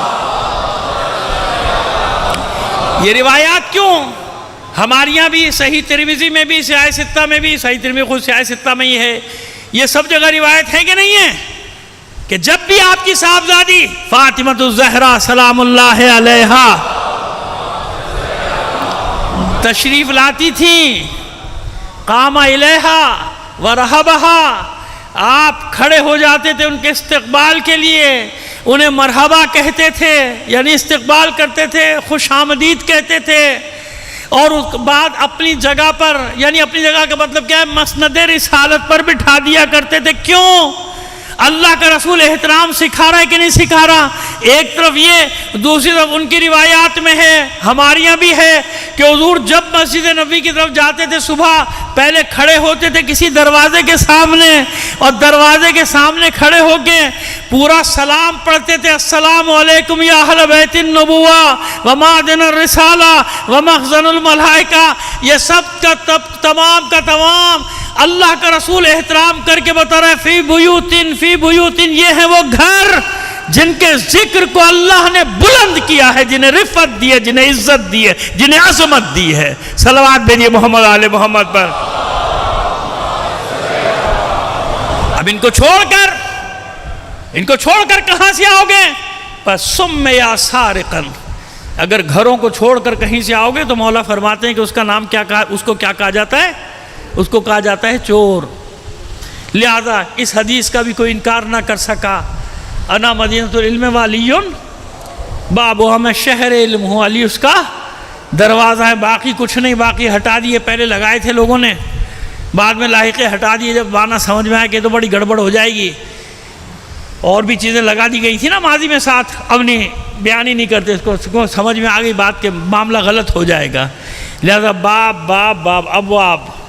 یہ روایات کیوں ہمارے یہاں بھی، صحیح ترمذی میں بھی، سیاہ ستہ میں بھی، صحیح ترمذی خود سیاہ ستہ میں ہی ہے، یہ سب جگہ روایت ہے کہ نہیں ہے کہ جب بھی آپ کی صاحبزادی فاطمۃ الزہرا سلام اللہ علیہا تشریف لاتی تھی، قام الیہا ورحبہا، آپ کھڑے ہو جاتے تھے ان کے استقبال کے لیے، انہیں مرحبا کہتے تھے، یعنی استقبال کرتے تھے، خوش آمدید کہتے تھے. اور اس کے بعد اپنی جگہ پر، یعنی اپنی جگہ کا مطلب کیا ہے، مسند رسالت پر بٹھا دیا کرتے تھے. کیوں؟ اللہ کا رسول احترام سکھا رہا ہے کہ نہیں سکھا رہا؟ ایک طرف یہ، دوسری طرف ان کی روایات میں ہے، ہمارے یہاں بھی ہے کہ حضور جب مسجد نبوی کی طرف جاتے تھے صبح، پہلے کھڑے ہوتے تھے کسی دروازے کے سامنے، اور دروازے کے سامنے کھڑے ہو کے پورا سلام پڑھتے تھے. السلام علیکم یا اہل بیت النبوہ ومعدن الرسالہ ومخزن الملائکہ. یہ سب کا تمام کا تمام اللہ کا رسول احترام کر کے بتا رہا ہے فی بیوتن، فی بیوتن، یہ ہے وہ گھر جن کے ذکر کو اللہ نے بلند کیا ہے، جنہیں رفعت دی ہے، جنہیں عزت دی ہے، جنہیں عظمت دی ہے. صلوات بھیجیے محمد آل محمد پر. اب ان کو چھوڑ کر کہاں سے آؤ گے؟ پس سم یا سارقن، اگر گھروں کو چھوڑ کر کہیں سے آؤ گے تو مولا فرماتے ہیں کہ اس کا نام کیا کہا، اس کو کیا کہا جاتا ہے؟ اس کو کہا جاتا ہے چور. لہذا اس حدیث کا بھی کوئی انکار نہ کر سکا. انا مدینۃ العلم والی بابو، میں شہر علم ہوں، علی اس کا دروازہ ہے، باقی کچھ نہیں. باقی ہٹا دیے، پہلے لگائے تھے لوگوں نے، بعد میں لاحقے ہٹا دیے جب معنی سمجھ میں آیا کہ تو بڑی گڑبڑ ہو جائے گی. اور بھی چیزیں لگا دی گئی تھی نا ماضی میں ساتھ، اب نہیں بیان ہی نہیں کرتے، اس کو سمجھ میں آ گئی بات کہ معاملہ غلط ہو جائے گا. لہذا باب باب باب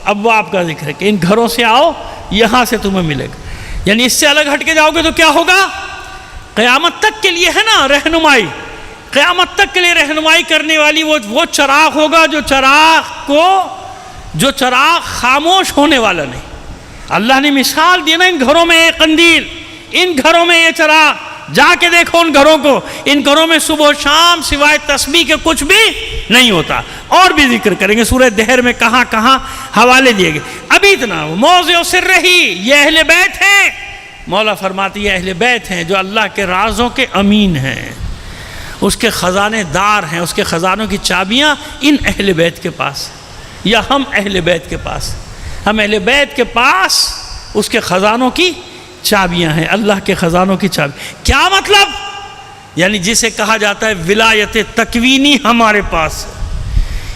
ابواب کا ذکر ہے کہ ان گھروں سے آؤ، یہاں سے تمہیں ملے گا. یعنی اس سے الگ ہٹ کے جاؤ گے تو کیا ہوگا؟ قیامت تک کے لیے ہے نا رہنمائی، قیامت تک کے لیے رہنمائی کرنے والی وہ چراغ ہوگا جو چراغ خاموش ہونے والا نہیں. اللہ نے مثال دی نا ان گھروں میں ایک قندیل، ان گھروں میں یہ چراغ، جا کے دیکھو ان گھروں کو، ان گھروں میں صبح و شام سوائے تسبیح کے کچھ بھی نہیں ہوتا. اور بھی ذکر کریں گے سورہ دہر میں کہاں کہاں حوالے دیے گئے. ابھی اتنا موضع سر رہی، یہ اہل بیت ہیں. مولا فرماتی ہے اہل بیت ہیں جو اللہ کے رازوں کے امین ہیں، اس کے خزانے دار ہیں، اس کے خزانوں کی چابیاں ان اہل بیت کے پاس، یا ہم اہل بیت کے پاس، ہم اہل بیت کے پاس اس کے خزانوں کی چابیاں ہیں، اللہ کے خزانوں کی چابی. کیا مطلب؟ یعنی جسے کہا جاتا ہے ولایت تکوینی ہمارے پاس،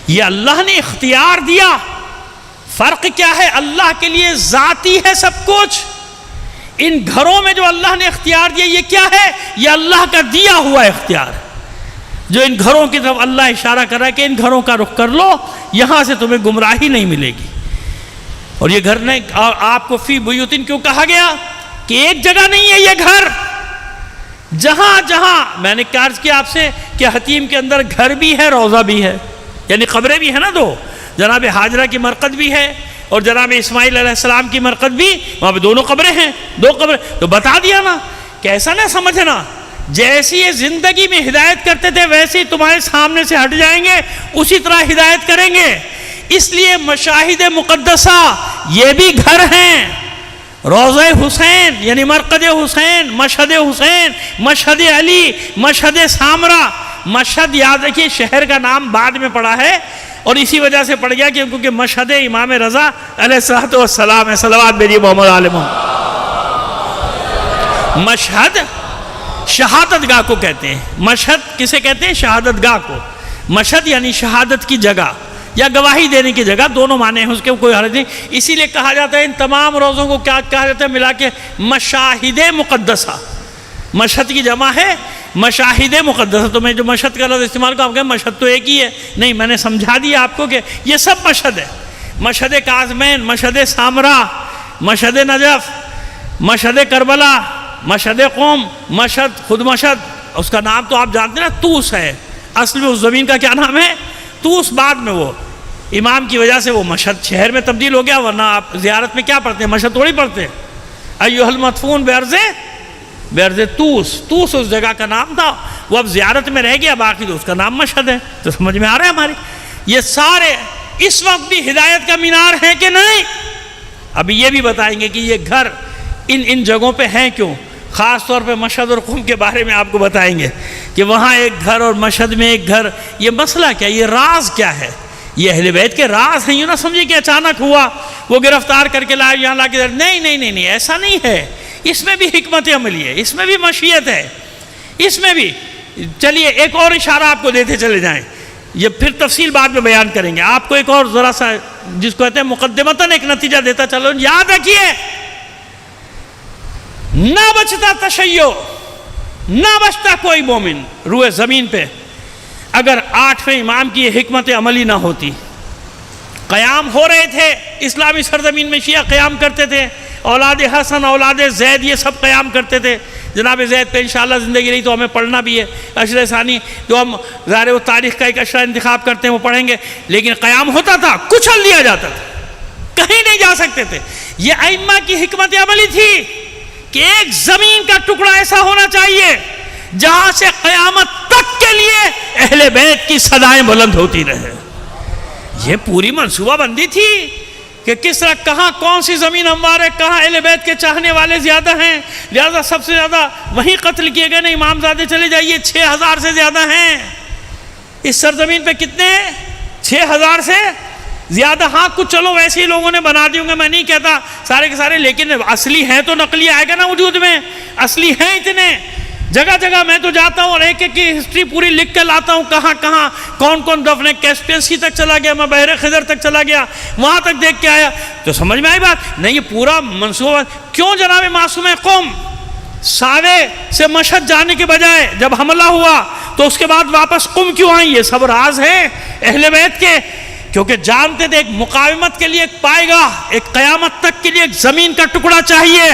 یہ اللہ نے اختیار دیا. فرق کیا ہے؟ اللہ کے لیے ذاتی ہے سب کچھ. ان گھروں میں جو اللہ نے اختیار دیا یہ کیا ہے؟ یہ اللہ کا دیا ہوا اختیار ہے، جو ان گھروں کی طرف اللہ اشارہ کر رہا ہے کہ ان گھروں کا رخ کر لو، یہاں سے تمہیں گمراہی نہیں ملے گی. اور یہ گھر نہیں، آپ کو فی بیوتن کیوں کہا گیا؟ کہ ایک جگہ نہیں ہے یہ گھر، جہاں جہاں میں نے عرض کیا آپ سے کہ حتیم کے اندر گھر بھی ہے، روضہ بھی ہے، یعنی قبریں بھی ہیں نا دو، جناب حاجرہ کی مرقد بھی ہے اور جناب اسماعیل علیہ السلام کی مرقد بھی، وہاں پہ دونوں قبریں ہیں، دو قبریں. تو بتا دیا نا کہ ایسا نہ سمجھنا جیسی یہ زندگی میں ہدایت کرتے تھے ویسے ہی تمہارے سامنے سے ہٹ جائیں گے، اسی طرح ہدایت کریں گے. اس لیے مشاہد مقدسہ یہ بھی گھر ہیں. روضہ حسین یعنی مرقد حسین، مشہد حسین، مشہد علی، مشہد سامرہ. مشہد یاد رکھیے شہر کا نام بعد میں پڑا ہے، اور اسی وجہ سے پڑ گیا کیونکہ مشہد امام رضا علیہ الصلوۃ والسلام ہے، صلوات میری محمد عالم۔ مشہد شہادت گاہ کو کہتے ہیں، مشہد کسے کہتے ہیں؟ شہادت گاہ کو۔ مشہد یعنی شہادت کی جگہ یا گواہی دینے کی جگہ، دونوں معنی ہیں اس کے، کوئی حرج نہیں۔ اسی لیے کہا جاتا ہے ان تمام روزوں کو کیا کہا جاتا ہے ملا کے؟ مشاہد مقدسہ۔ مشہد کی جمع ہے مشاہد مقدسہ۔ تو میں جو مشہد کا لفظ استعمال کروں گا مشہد تو ایک ہی ہے، نہیں، میں نے سمجھا دیا آپ کو کہ یہ سب مشہد ہے۔ مشہد کاظمین، مشہد سامرا، مشہد نجف، مشہد کربلا، مشہد قوم، مشہد، خود مشہد، اس کا نام تو آپ جانتے ہیں نا، طوس ہے۔ اصل میں اس زمین کا کیا نام ہے؟ طوس۔ بعد میں وہ امام کی وجہ سے وہ مشہد شہر میں تبدیل ہو گیا، ورنہ آپ زیارت میں کیا پڑھتے ہیں؟ مشہد تھوڑی پڑھتے ہیں۔ ایھا المدفون بیرز طوس، طوس اس جگہ کا نام تھا، وہ اب زیارت میں رہ گیا، باقی تو اس کا نام مشہد ہے۔ تو سمجھ میں آ رہا ہے ہماری؟ یہ سارے اس وقت بھی ہدایت کا مینار ہیں کہ نہیں؟ ابھی یہ بھی بتائیں گے کہ یہ گھر ان جگہوں پہ ہیں کیوں، خاص طور پہ مشہد اور قم کے بارے میں آپ کو بتائیں گے کہ وہاں ایک گھر اور مشہد میں ایک گھر، یہ مسئلہ کیا، یہ راز کیا ہے؟ یہ اہل بیت کے راز ہیں، یوں نہ سمجھے کہ اچانک ہوا، وہ گرفتار کر کے لائے یہاں لا کے، نہیں، ایسا نہیں ہے۔ اس میں بھی حکمت عملی ہے، اس میں بھی مشیت ہے، اس میں بھی۔ چلیے ایک اور اشارہ آپ کو دیتے چلے جائیں، یہ پھر تفصیل بعد میں بیان کریں گے۔ آپ کو ایک اور ذرا سا جس کو کہتے ہیں مقدمتاً ایک نتیجہ دیتا چلو، یاد رکھیے، نہ بچتا تشیع، نہ بچتا کوئی مومن روئے زمین پہ اگر 8ویں امام کی یہ حکمت عملی نہ ہوتی۔ قیام ہو رہے تھے اسلامی سرزمین میں، شیعہ قیام کرتے تھے، اولاد حسن، اولاد زید، یہ سب قیام کرتے تھے۔ جناب زید پہ انشاءاللہ زندگی رہی تو ہمیں پڑھنا بھی ہے، عشر ثانی جو ہم ظاہر وہ تاریخ کا ایک عشرہ انتخاب کرتے ہیں وہ پڑھیں گے، لیکن قیام ہوتا تھا، کچل دیا جاتا تھا، کہیں نہیں جا سکتے تھے۔ یہ ائمہ کی حکمت عملی تھی کہ ایک زمین کا ٹکڑا ایسا ہونا چاہیے جہاں سے قیامت تک کے لیے اہل بیت کی صدائیں بلند ہوتی رہے۔ یہ پوری منصوبہ بندی تھی کہ کس طرح کہاں کون سی زمین ہموار ہے، کہاں اہل بیت کے چاہنے والے زیادہ ہیں، لہذا سب سے زیادہ وہیں قتل کیے گئے۔ نہیں، امامزادے چلے جائیے 6000 سے زیادہ ہیں اس سرزمین پہ۔ کتنے؟ 6000 سے زیادہ۔ ہاں کچھ چلو ویسے ہی لوگوں نے بنا دی ہوں گے، میں نہیں کہتا سارے کے سارے، لیکن اصلی ہیں تو نقلی آئے گا نا وجود میں، اصلی ہیں اتنے۔ جگہ جگہ میں تو جاتا ہوں اور ایک ایک کی ہسٹری پوری لکھ کے لاتا ہوں، کہاں کہاں کون کون دفن ہے۔ کیسپین سی تک چلا گیا، میں بحر خضر تک چلا گیا، وہاں تک دیکھ کے آیا، تو سمجھ میں آئی بات؟ نہیں، یہ پورا منصوبہ کیوں جناب معصوم قوم ساوے سے مشہد جانے کے بجائے جب حملہ ہوا تو اس کے بعد واپس قم کیوں آئیں؟ یہ سب راز ہے اہل بیت کے، کیونکہ جانتے تھے ایک مقاومت کے لیے ایک پائے گا، ایک قیامت تک کے لیے ایک زمین کا ٹکڑا چاہیے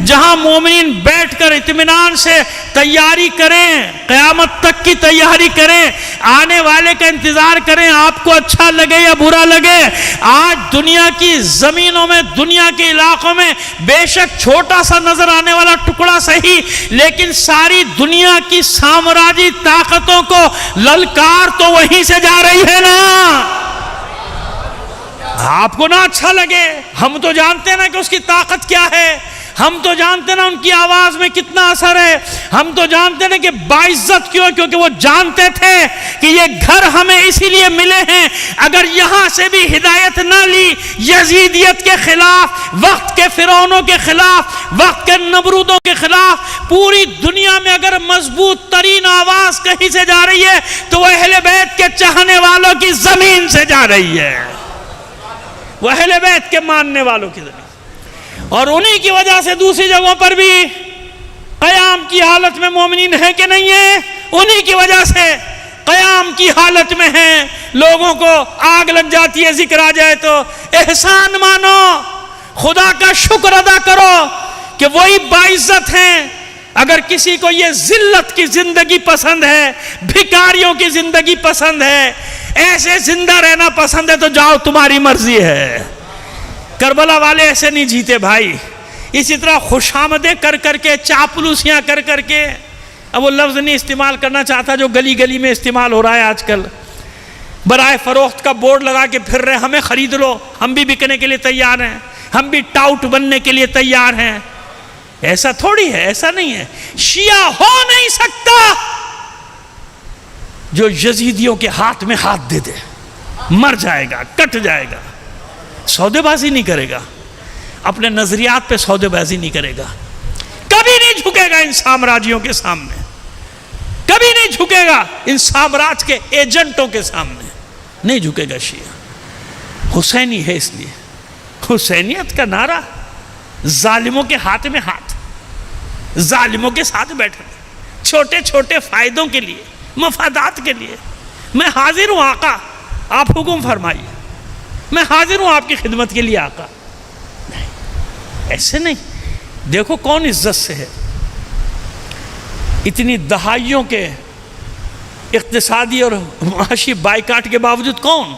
جہاں مومنین بیٹھ کر اطمینان سے تیاری کریں، قیامت تک کی تیاری کریں، آنے والے کا انتظار کریں، آپ کو اچھا لگے یا برا لگے۔ آج دنیا کی زمینوں میں، دنیا کے علاقوں میں بے شک چھوٹا سا نظر آنے والا ٹکڑا صحیح، لیکن ساری دنیا کی سامراجی طاقتوں کو للکار تو وہیں سے جا رہی ہے نا۔ آپ کو نہ اچھا لگے، ہم تو جانتے ہیں نا کہ اس کی طاقت کیا ہے، ہم تو جانتے ہیں نا ان کی آواز میں کتنا اثر ہے، ہم تو جانتے ہیں کہ باعزت کیوں، کیونکہ وہ جانتے تھے کہ یہ گھر ہمیں اسی لیے ملے ہیں، اگر یہاں سے بھی ہدایت نہ لی یزیدیت کے خلاف، وقت کے فرعونوں کے خلاف، وقت کے نمرودوں کے خلاف، پوری دنیا میں اگر مضبوط ترین آواز کہیں سے جا رہی ہے تو وہ اہل بیت کے چاہنے والوں کی زمین سے جا رہی ہے، وہ اہل بیت کے ماننے والوں کی زمین۔ اور انہی کی وجہ سے دوسری جگہوں پر بھی قیام کی حالت میں مومنین ہیں کہ نہیں ہیں، انہی کی وجہ سے قیام کی حالت میں ہیں۔ لوگوں کو آگ لگ جاتی ہے ذکر آ جائے تو احسان مانو، خدا کا شکر ادا کرو کہ وہی باعزت ہیں۔ اگر کسی کو یہ ذلت کی زندگی پسند ہے، بھکاریوں کی زندگی پسند ہے، ایسے زندہ رہنا پسند ہے تو جاؤ، تمہاری مرضی ہے۔ کربلا والے ایسے نہیں جیتے بھائی، اسی طرح خوشامدیں کر کر کے، چاپلوسیاں کر کر کے، اب وہ لفظ نہیں استعمال کرنا چاہتا جو گلی گلی میں استعمال ہو رہا ہے آج کل، برائے فروخت کا بورڈ لگا کے پھر رہے، ہمیں خرید لو، ہم بھی بکنے کے لیے تیار ہیں، ہم بھی ٹاؤٹ بننے کے لیے تیار ہیں۔ ایسا تھوڑی ہے، ایسا نہیں ہے۔ شیعہ ہو نہیں سکتا جو یزیدیوں کے ہاتھ میں ہاتھ دے دے، مر جائے گا، کٹ جائے گا، سودے بازی نہیں کرے گا، اپنے نظریات پہ سودے بازی نہیں کرے گا، کبھی نہیں جھکے گا ان سامراجیوں کے سامنے، کبھی نہیں جھکے گا ان سامراج کے ایجنٹوں کے سامنے، نہیں جھکے گا شیعہ۔ حسینی ہے، اس لیے حسینیت کا نعرہ ظالموں کے ہاتھ میں ہاتھ، ظالموں کے ساتھ بیٹھنا، چھوٹے چھوٹے فائدوں کے لیے، مفادات کے لیے، میں حاضر ہوں آقا، آپ حکم فرمائیے، میں حاضر ہوں آپ کی خدمت کے لیے آقا۔ نہیں، ایسے نہیں۔ دیکھو کون عزت سے ہے، اتنی دہائیوں کے اقتصادی اور معاشی بائیکاٹ کے باوجود کون،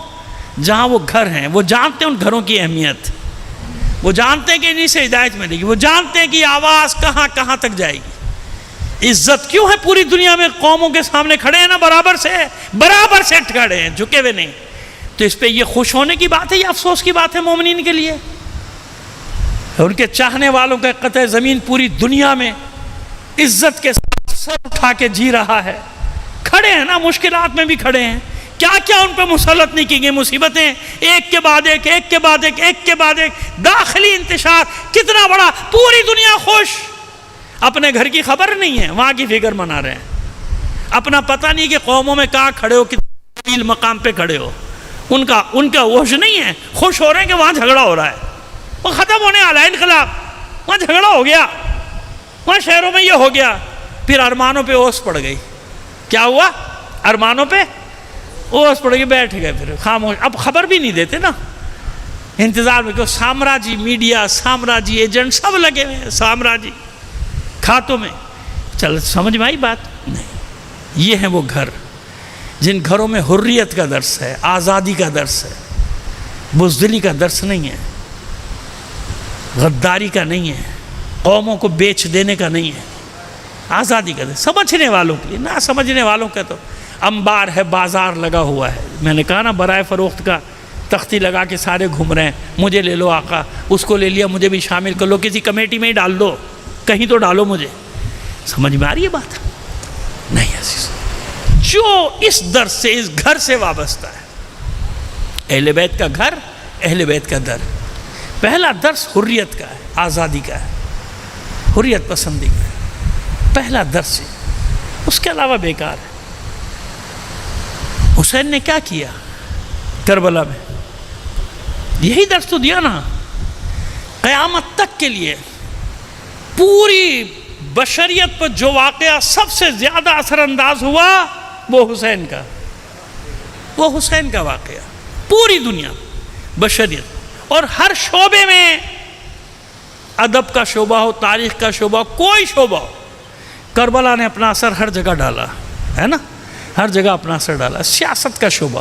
جہاں وہ گھر ہیں، وہ جانتے ہیں ان گھروں کی اہمیت، وہ جانتے ہیں کہ انہی سے ہدایت ملے گی، وہ جانتے ہیں کہ یہ آواز کہاں کہاں تک جائے گی۔ عزت کیوں ہے پوری دنیا میں؟ قوموں کے سامنے کھڑے ہیں نا، برابر سے کھڑے ہیں، جھکے ہوئے نہیں۔ تو اس پہ یہ خوش ہونے کی بات ہے، یہ افسوس کی بات ہے مومنین کے لیے؟ ان کے چاہنے والوں کا قطع زمین پوری دنیا میں عزت کے ساتھ سر اٹھا کے جی رہا ہے، کھڑے ہیں نا، مشکلات میں بھی کھڑے ہیں، کیا کیا ان پہ مسلط نہیں کی گئی مصیبتیں، ایک کے بعد ایک، ایک کے بعد ایک، ایک کے بعد ایک، داخلی انتشار کتنا بڑا، پوری دنیا خوش، اپنے گھر کی خبر نہیں ہے، وہاں کی فکر منا رہے ہیں، اپنا پتہ نہیں کہ قوموں میں کہاں کھڑے ہو، کتنے مقام پہ کھڑے ہو، ان کا ہوش نہیں ہے، خوش ہو رہے ہیں کہ وہاں جھگڑا ہو رہا ہے، وہ ختم ہونے والا ہے انقلاب، وہاں جھگڑا ہو گیا، وہاں شہروں میں یہ ہو گیا، پھر ارمانوں پہ اوس پڑ گئی، کیا ہوا؟ ارمانوں پہ اوس پڑ گئی، بیٹھ گئے پھر خاموش، اب خبر بھی نہیں دیتے نا، انتظار میں، کہ سامراجی میڈیا، سامراجی ایجنٹ سب لگے ہوئے ہیں، سامراجی کھاتوں میں، چل سمجھ میں آئی بات؟ نہیں، یہ ہیں وہ گھر جن گھروں میں حریت کا درس ہے، آزادی کا درس ہے، بزدلی کا درس نہیں ہے، غداری کا نہیں ہے، قوموں کو بیچ دینے کا نہیں ہے، آزادی کا درس، سمجھنے والوں کے لیے، نہ سمجھنے والوں کا تو انبار ہے، بازار لگا ہوا ہے، میں نے کہا نا برائے فروخت کا تختی لگا کے سارے گھوم رہے ہیں، مجھے لے لو آقا، اس کو لے لیا مجھے بھی شامل کر لو، کسی کمیٹی میں ہی ڈال دو، کہیں تو ڈالو مجھے، سمجھ میں آ رہی ہے بات؟ نہیں عزیز، جو اس درس سے، اس گھر سے وابستہ ہے، اہل بیت کا گھر، اہل بیت کا در، پہلا درس حریت کا ہے، آزادی کا ہے، حریت پسندی کا ہے، پہلا درس ہے، اس کے علاوہ بیکار ہے۔ حسین نے کیا کیا کربلا میں؟ یہی درس تو دیا نا، قیامت تک کے لیے پوری بشریت پر جو واقعہ سب سے زیادہ اثر انداز ہوا وہ حسین کا، وہ حسین کا واقعہ، پوری دنیا بشریت، اور ہر شعبے میں، ادب کا شعبہ ہو، تاریخ کا شعبہ ہو، کوئی شعبہ ہو، کربلا نے اپنا اثر ہر جگہ ڈالا ہے نا، ہر جگہ اپنا اثر ڈالا۔ سیاست کا شعبہ،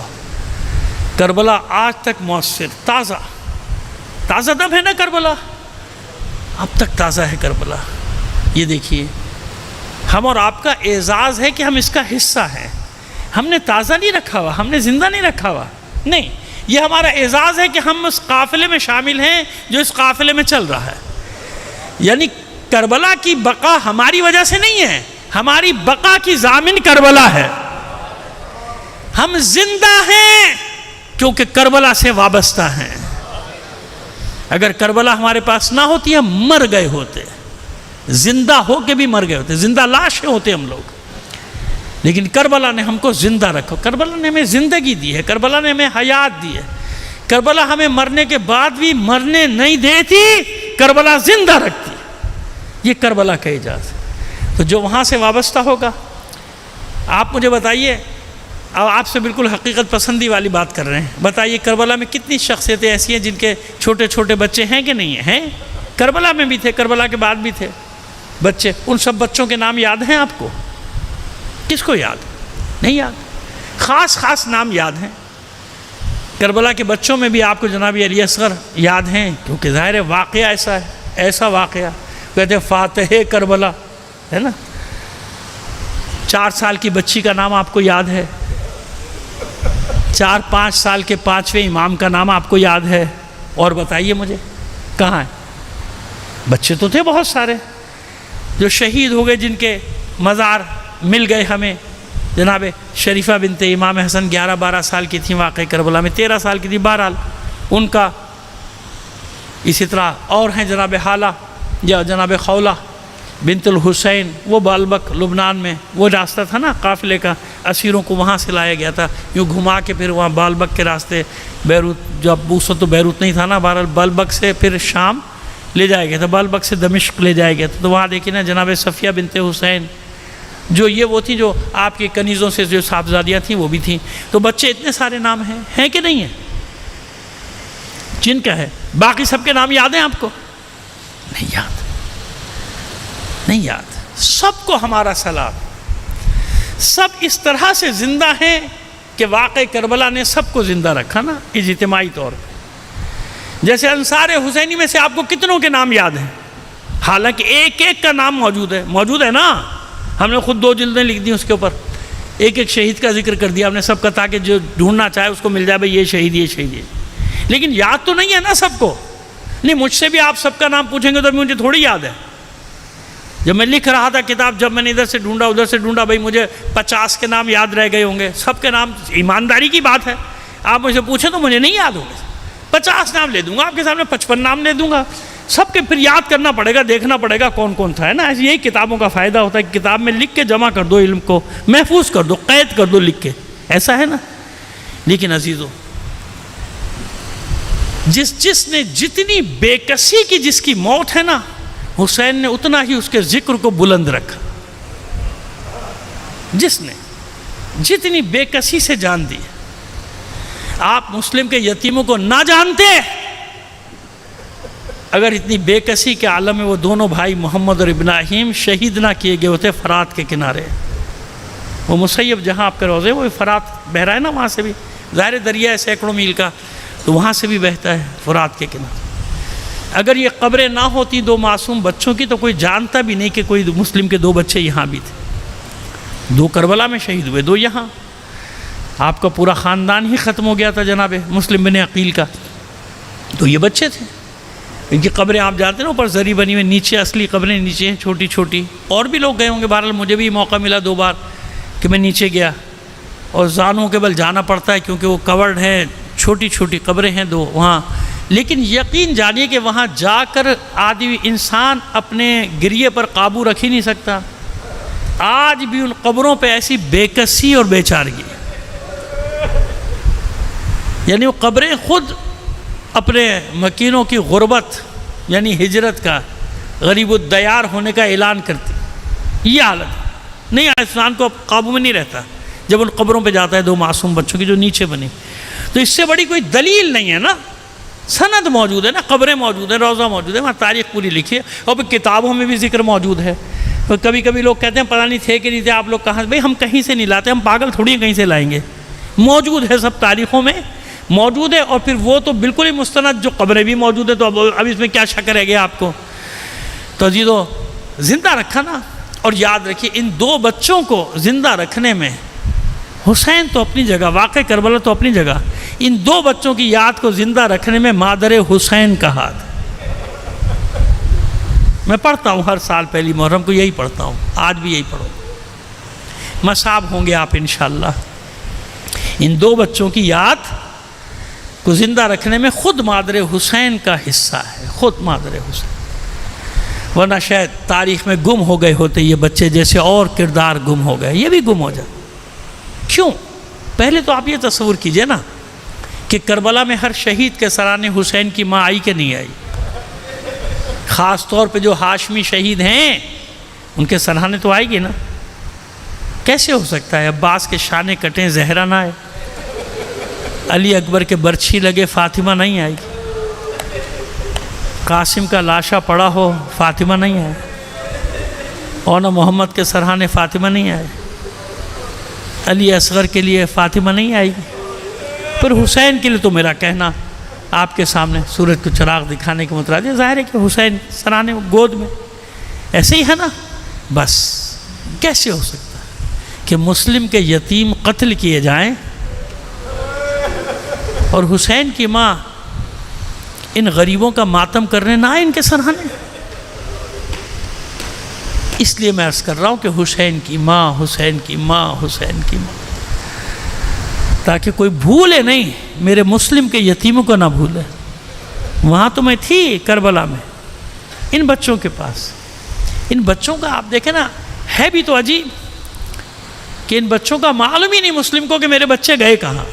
کربلا آج تک مؤثر، تازہ دم ہے نا کربلا، اب تک تازہ ہے کربلا۔ یہ دیکھیے، ہم اور آپ کا اعزاز ہے کہ ہم اس کا حصہ ہیں، ہم نے تازہ نہیں رکھا ہوا، ہم نے زندہ نہیں رکھا ہوا، نہیں، یہ ہمارا اعزاز ہے کہ ہم اس قافلے میں شامل ہیں جو اس قافلے میں چل رہا ہے۔ یعنی کربلا کی بقا ہماری وجہ سے نہیں ہے، ہماری بقا کی ضامن کربلا ہے، ہم زندہ ہیں کیونکہ کربلا سے وابستہ ہیں۔ اگر کربلا ہمارے پاس نہ ہوتی ہم مر گئے ہوتے، زندہ ہو کے بھی مر گئے ہوتے، زندہ لاشیں ہوتے ہم لوگ، لیکن کربلا نے ہم کو زندہ رکھا، کربلا نے ہمیں زندگی دی ہے، کربلا نے ہمیں حیات دی ہے، کربلا ہمیں مرنے کے بعد بھی مرنے نہیں دیتی، کربلا زندہ رکھتی، یہ کربلا کا اعجاز ہے۔ تو جو وہاں سے وابستہ ہوگا، آپ مجھے بتائیے، اب آپ سے بالکل حقیقت پسندی والی بات کر رہے ہیں، بتائیے کربلا میں کتنی شخصیتیں ایسی ہیں جن کے چھوٹے چھوٹے بچے ہیں کہ نہیں ہیں؟ کربلا میں بھی تھے، کربلا کے بعد بھی تھے بچے، ان سب بچوں کے نام یاد ہیں آپ کو؟ کس کو یاد؟ نہیں یاد، خاص نام یاد ہیں۔ کربلا کے بچوں میں بھی آپ کو جناب علی اصغر یاد ہیں، کیونکہ ظاہر واقعہ ایسا ہے، ایسا واقعہ، کہتے ہیں فاتح کربلا، ہے نا؟ 4 سال کی بچی کا نام آپ کو یاد ہے، 4-5 سال کے 5ویں امام کا نام آپ کو یاد ہے، اور بتائیے مجھے کہاں ہے؟ بچے تو تھے بہت سارے جو شہید ہو گئے، جن کے مزار مل گئے ہمیں، جناب شریفہ بنت امام حسن 11-12 سال کی تھیں واقع کربلا میں، 13 سال کی تھی بہرحال ان کا. اسی طرح اور ہیں جناب حالہ یا جناب خولہ بنت الحسین، وہ بالبک لبنان میں، وہ راستہ تھا نا قافلے کا، اسیروں کو وہاں سے لایا گیا تھا، یوں گھما کے پھر وہاں بالبک کے راستے بیروت، جب اس وقت تو بیروت نہیں تھا نا، بہرحال بالبک سے پھر شام لے جایا گیا تھا، بالبک سے دمشق لے جایا گیا تھا. تو وہاں دیکھیں نا جناب صفیہ بنت حسین، جو یہ وہ تھی جو آپ کی کنیزوں سے جو صاحبزادیاں تھیں وہ بھی تھیں. تو بچے اتنے سارے نام ہیں کہ نہیں ہیں جن کا ہے؟ باقی سب کے نام یاد ہیں آپ کو؟ نہیں یاد، نہیں یاد. سب کو ہمارا سلام. سب اس طرح سے زندہ ہیں کہ واقع کربلا نے سب کو زندہ رکھا نا اجتماعی طور پہ. جیسے انصار حسینی میں سے آپ کو کتنوں کے نام یاد ہیں؟ حالانکہ ایک ایک کا نام موجود ہے نا، ہم نے خود 2 جلدیں لکھ دی اس کے اوپر، ایک ایک شہید کا ذکر کر دیا ہم نے سب کا، تاکہ جو ڈھونڈنا چاہے اس کو مل جائے بھئی یہ شہید یہ شہید. لیکن یاد تو نہیں ہے نا سب کو. نہیں، مجھ سے بھی آپ سب کا نام پوچھیں گے تو مجھے تھوڑی یاد ہے. جب میں لکھ رہا تھا کتاب، جب میں نے ادھر سے ڈھونڈا ادھر سے ڈھونڈا، بھئی مجھے 50 کے نام یاد رہ گئے ہوں گے. سب کے نام، ایمانداری کی بات ہے، آپ مجھ سے پوچھیں تو مجھے نہیں یاد ہوں گے. 50 نام لے دوں گا آپ کے سامنے، 55 نام لے دوں گا. سب کے پھر یاد کرنا پڑے گا، دیکھنا پڑے گا کون کون تھا، ہے نا. یہی کتابوں کا فائدہ ہوتا ہے کہ کتاب میں لکھ کے جمع کر دو، علم کو محفوظ کر دو، قید کر دو لکھ کے، ایسا ہے نا. لیکن عزیزو، جس نے جتنی بے کسی کی جس کی موت ہے نا، حسین نے اتنا ہی اس کے ذکر کو بلند رکھا. جس نے جتنی بے کسی سے جان دی. آپ مسلم کے یتیموں کو نہ جانتے اگر اتنی بے کسی کے عالم میں وہ دونوں بھائی محمد اور ابراہیم شہید نہ کیے گئے ہوتے فرات کے کنارے. وہ مسیب جہاں آپ کے روزے، وہ فرات بہ رہا ہے نا، وہاں سے بھی ظاہر دریا ہے 100 میل کا، تو وہاں سے بھی بہتا ہے فرات کے کنارے. اگر یہ قبریں نہ ہوتی 2 معصوم بچوں کی تو کوئی جانتا بھی نہیں کہ کوئی مسلم کے 2 بچے یہاں بھی تھے. 2 کربلا میں شہید ہوئے، 2 یہاں. آپ کا پورا خاندان ہی ختم ہو گیا تھا جناب مسلم بن عقیل کا. تو یہ بچے تھے. ان کی قبریں آپ جانتے ہیں نا، اوپر زری بنی ہوئی، نیچے اصلی قبریں نیچے ہیں چھوٹی چھوٹی. اور بھی لوگ گئے ہوں گے، بہرحال مجھے بھی موقع ملا 2 بار کہ میں نیچے گیا، اور زانوں کے بل جانا پڑتا ہے کیونکہ وہ کورڈ ہیں، چھوٹی چھوٹی قبریں ہیں 2 وہاں. لیکن یقین جانیے کہ وہاں جا کر آدمی انسان اپنے گریے پر قابو رکھ ہی نہیں سکتا. آج بھی ان قبروں پہ ایسی بے کسی اور بے چارگی، یعنی وہ قبریں خود اپنے مکینوں کی غربت یعنی ہجرت کا، غریب الدیار ہونے کا اعلان کرتی. یہ حالت نہیں، انسان کو اب قابو میں نہیں رہتا جب ان قبروں پہ جاتا ہے 2 معصوم بچوں کی جو نیچے بنی. تو اس سے بڑی کوئی دلیل نہیں ہے نا. سند موجود ہے نا، قبریں موجود ہیں، روضہ موجود ہے، وہاں تاریخ پوری لکھی ہے، اور پھر کتابوں میں بھی ذکر موجود ہے. کبھی کبھی لوگ کہتے ہیں پتہ نہیں تھے کہ نہیں تھے، آپ لوگ کہاں سے؟ بھئی ہم کہیں سے نہیں لاتے، ہم پاگل تھوڑی ہیں کہیں سے لائیں گے. موجود ہے، سب تاریخوں میں موجود ہے. اور پھر وہ تو بالکل ہی مستند جو قبریں بھی موجود ہیں، تو اب اس میں کیا شک رہ گیا آپ کو. تو عزیزو، زندہ رکھا نا. اور یاد رکھیے ان 2 بچوں کو زندہ رکھنے میں حسین تو اپنی جگہ، واقع کربلا تو اپنی جگہ، ان 2 بچوں کی یاد کو زندہ رکھنے میں مادر حسین کا ہاتھ. میں پڑھتا ہوں ہر سال پہلی محرم کو، یہی پڑھتا ہوں، آج بھی یہی پڑھو. مصاب ہوں گے آپ انشاءاللہ. ان 2 بچوں کی یاد کو زندہ رکھنے میں خود مادر حسین کا حصہ ہے، خود مادر حسین. ورنہ شاید تاریخ میں گم ہو گئے ہوتے یہ بچے، جیسے اور کردار گم ہو گئے، یہ بھی گم ہو جائے. کیوں؟ پہلے تو آپ یہ تصور کیجئے نا کہ کربلا میں ہر شہید کے سرانے حسین کی ماں آئی کہ نہیں آئی. خاص طور پہ جو ہاشمی شہید ہیں ان کے سرانے تو آئے گی نا. کیسے ہو سکتا ہے عباس کے شانے کٹیں زہرا نہ آئے، علی اکبر کے برچھی لگے فاطمہ نہیں آئی، قاسم کا لاشا پڑا ہو فاطمہ نہیں آئے، اور نہ محمد کے سرحانے فاطمہ نہیں آئے، علی اصغر کے لیے فاطمہ نہیں آئی. پھر حسین کے لیے تو میرا کہنا آپ کے سامنے سورج کو چراغ دکھانے کے مترادف ہے. ظاہر ہے کہ حسین سرانے گود میں ایسے ہی ہے نا. بس کیسے ہو سکتا ہے کہ مسلم کے یتیم قتل کیے جائیں اور حسین کی ماں ان غریبوں کا ماتم کرنے نہ آئے ان کے سرحانے؟ اس لیے میں عرض کر رہا ہوں کہ حسین کی ماں، حسین کی ماں، حسین کی ماں، تاکہ کوئی بھولے نہیں، میرے مسلم کے یتیموں کو نہ بھولے۔ وہاں تو میں تھی کربلا میں، ان بچوں کے پاس، ان بچوں کا آپ دیکھیں نا، ہے بھی تو عجیب کہ ان بچوں کا معلوم ہی نہیں مسلم کو کہ میرے بچے گئے کہاں۔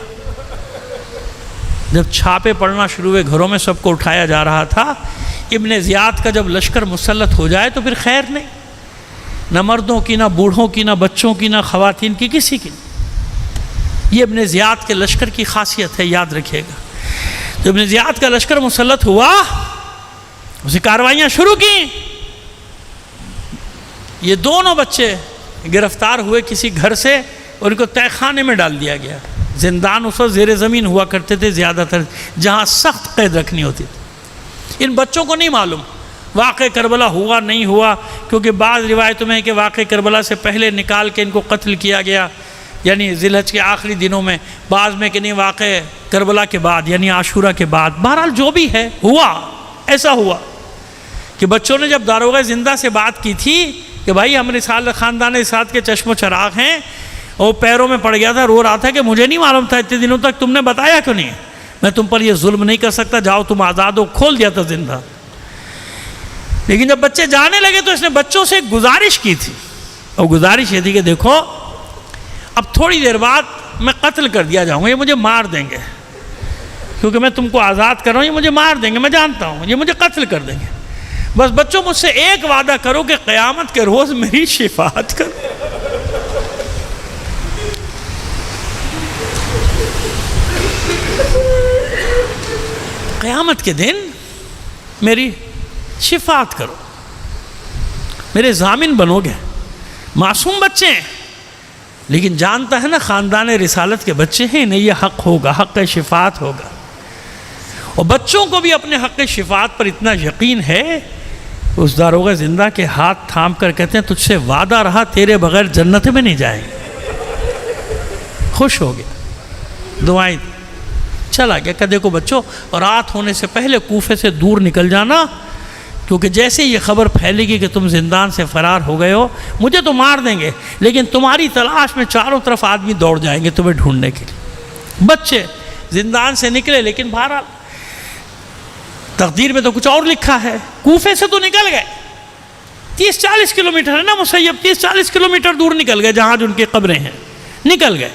جب چھاپے پڑنا شروع ہوئے، گھروں میں سب کو اٹھایا جا رہا تھا، ابن زیاد کا جب لشکر مسلط ہو جائے تو پھر خیر نہیں، نہ مردوں کی، نہ بوڑھوں کی، نہ بچوں کی، نہ خواتین کی، کسی کی نہیں۔ یہ ابن زیاد کے لشکر کی خاصیت ہے، یاد رکھیے گا۔ جب ابن زیاد کا لشکر مسلط ہوا، اسے کاروائیاں شروع کی، یہ دونوں بچے گرفتار ہوئے کسی گھر سے اور ان کو تہہ خانے میں ڈال دیا گیا۔ زندان اس وقت زیر زمین ہوا کرتے تھے زیادہ تر، جہاں سخت قید رکھنی ہوتی تھی۔ ان بچوں کو نہیں معلوم واقع کربلا ہوا نہیں ہوا، کیونکہ بعض روایتوں میں ہے کہ واقع کربلا سے پہلے نکال کے ان کو قتل کیا گیا، یعنی ذی الحج کے آخری دنوں میں، بعض میں کہ نہیں واقع کربلا کے بعد، یعنی عاشورہ کے بعد۔ بہرحال جو بھی ہے ہوا، ایسا ہوا کہ بچوں نے جب داروغہ زندہ سے بات کی تھی کہ بھائی ہم رسالت خاندان رسالت کے چشم و چراغ ہیں، وہ پیروں میں پڑ گیا تھا، رو رہا تھا کہ مجھے نہیں معلوم تھا اتنے دنوں تک، تم نے بتایا کیوں نہیں؟ میں تم پر یہ ظلم نہیں کر سکتا، جاؤ تم آزاد ہو، کھول دیا تھا زندہ۔ لیکن جب بچے جانے لگے تو اس نے بچوں سے ایک گزارش کی تھی، اور گزارش یہ تھی کہ دیکھو اب تھوڑی دیر بعد میں قتل کر دیا جاؤں گا، یہ مجھے مار دیں گے، کیونکہ میں تم کو آزاد کر رہا ہوں، یہ مجھے مار دیں گے، میں جانتا ہوں یہ مجھے قتل کر دیں گے، بس بچوں مجھ سے ایک وعدہ کرو کہ قیامت کے روز میری شفاعت کرو۔ قیامت کے دن میری شفاعت کرو، میرے ضامن بنو گے۔ معصوم بچے ہیں، لیکن جانتا ہے نا خاندان رسالت کے بچے ہیں، انہیں یہ حق ہوگا، حق شفاعت ہوگا۔ اور بچوں کو بھی اپنے حق شفاعت پر اتنا یقین ہے، اس داروغہ زندہ کے ہاتھ تھام کر کہتے ہیں تجھ سے وعدہ رہا تیرے بغیر جنت میں نہیں جائیں گے۔ خوش ہو گیا، دعائیں چلا گیا کہ دیکھو بچوں، رات ہونے سے پہلے کوفے سے دور نکل جانا، کیونکہ جیسے یہ خبر پھیلے گی کہ تم زندان سے فرار ہو گئے ہو، مجھے تو مار دیں گے، لیکن تمہاری تلاش میں چاروں طرف آدمی دوڑ جائیں گے تمہیں ڈھونڈنے کے لیے۔ بچے زندان سے نکلے، لیکن بہرحال تقدیر میں تو کچھ اور لکھا ہے۔ کوفے سے تو نکل گئے، 30-40 کلومیٹر ہے نا مسیب، 30-40 کلومیٹر دور نکل گئے جہاں جو ان کی قبریں ہیں، نکل گئے۔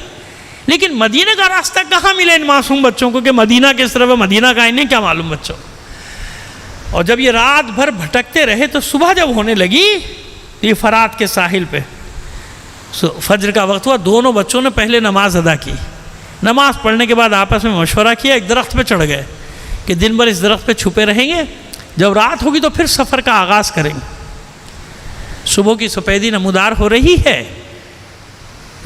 لیکن مدینہ کا راستہ کہاں ملے ان معصوم بچوں کو کہ مدینہ کس طرف ہے، مدینہ کا انہیں کیا معلوم بچوں۔ اور جب یہ رات بھر بھٹکتے رہے تو صبح جب ہونے لگی، یہ فرات کے ساحل پہ فجر کا وقت ہوا، دونوں بچوں نے پہلے نماز ادا کی، نماز پڑھنے کے بعد آپس میں مشورہ کیا، ایک درخت پہ چڑھ گئے کہ دن بھر اس درخت پہ چھپے رہیں گے، جب رات ہوگی تو پھر سفر کا آغاز کریں گے۔ صبح کی سفیدی نمودار ہو رہی ہے،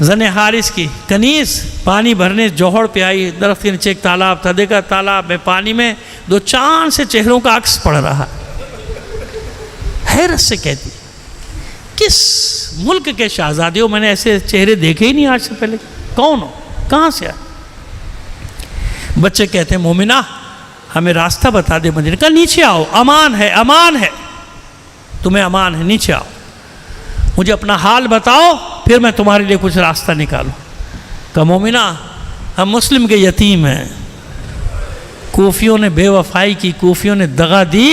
زن حارث کی کنیز پانی بھرنے جوہر پہ آئی، درخت کے نیچے ایک تالاب تھا، دیکھا تالاب میں پانی میں دو چاند سے چہروں کا عکس پڑ رہا، حیرت سے کہتی کس ملک کے شہزادے ہو، میں نے ایسے چہرے دیکھے ہی نہیں آج سے پہلے، کون ہو، کہاں سے آئے؟ بچے کہتے ہیں مومنہ ہمیں راستہ بتا دے مدینے کا، نیچے آؤ، امان ہے، امان ہے، تمہیں امان ہے، نیچے آؤ، مجھے اپنا حال بتاؤ، پھر میں تمہارے لیے کچھ راستہ نکالوں۔ کہا مومنہ ہم مسلم کے یتیم ہیں، کوفیوں نے بے وفائی کی، کوفیوں نے دغا دی،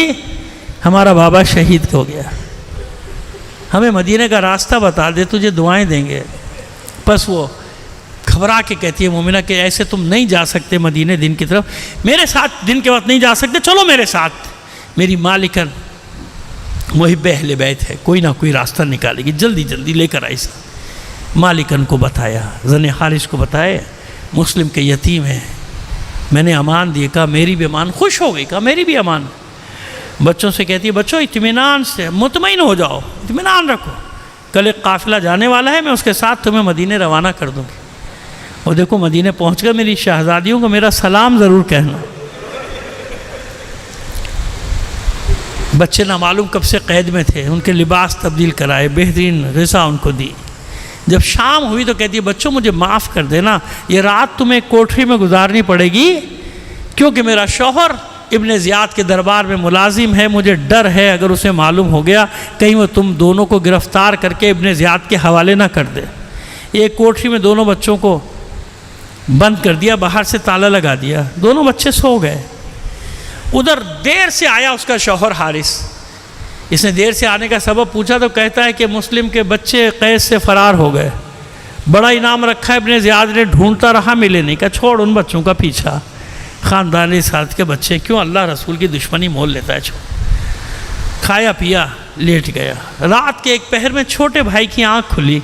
ہمارا بابا شہید ہو گیا، ہمیں مدینے کا راستہ بتا دے، تجھے دعائیں دیں گے۔ بس وہ گھبرا کے کہتی ہے مومنہ کہ ایسے تم نہیں جا سکتے مدینے دن کی طرف، میرے ساتھ دن کے وقت نہیں جا سکتے، چلو میرے ساتھ، میری مالکن وہی اہل بیت ہے، کوئی نہ کوئی راستہ نکالے گی، جلدی جلدی لے کر آئی سا۔ مالکن کو بتایا، زن حارث کو بتایا مسلم کے یتیم ہیں، میں نے امان دیے، کہا میری بھی امان، خوش ہو گئی، کہا میری بھی امان۔ بچوں سے کہتی ہے بچوں اطمینان سے مطمئن ہو جاؤ، اطمینان رکھو، کل ایک قافلہ جانے والا ہے، میں اس کے ساتھ تمہیں مدینے روانہ کر دوں گی، اور دیکھو مدینے پہنچ کر میری شہزادیوں کو میرا سلام ضرور کہنا۔ بچے نہ معلوم کب سے قید میں تھے، ان کے لباس تبدیل کرائے، بہترین غذا ان کو دی۔ جب شام ہوئی تو کہتی ہے بچوں مجھے معاف کر دینا، یہ رات تمہیں کوٹری میں گزارنی پڑے گی، کیونکہ میرا شوہر ابن زیاد کے دربار میں ملازم ہے، مجھے ڈر ہے اگر اسے معلوم ہو گیا کہیں وہ تم دونوں کو گرفتار کر کے ابن زیاد کے حوالے نہ کر دے۔ ایک کوٹری میں دونوں بچوں کو بند کر دیا، باہر سے تالا لگا دیا، دونوں بچے سو گئے۔ ادھر دیر سے آیا اس کا شوہر حارث، اس نے دیر سے آنے کا سبب پوچھا تو کہتا ہے کہ مسلم کے بچے قید سے فرار ہو گئے، بڑا انعام رکھا ہے۔ ابن زیاد نے ڈھونڈتا رہا، ملے نہیں، کہا چھوڑ ان بچوں کا پیچھا، خاندانی ساتھ کے بچے کیوں اللہ رسول کی دشمنی مول لیتا ہے، چھوڑ۔ کھایا پیا لیٹ گیا۔ رات کے ایک پہر میں چھوٹے بھائی کی آنکھ کھلی،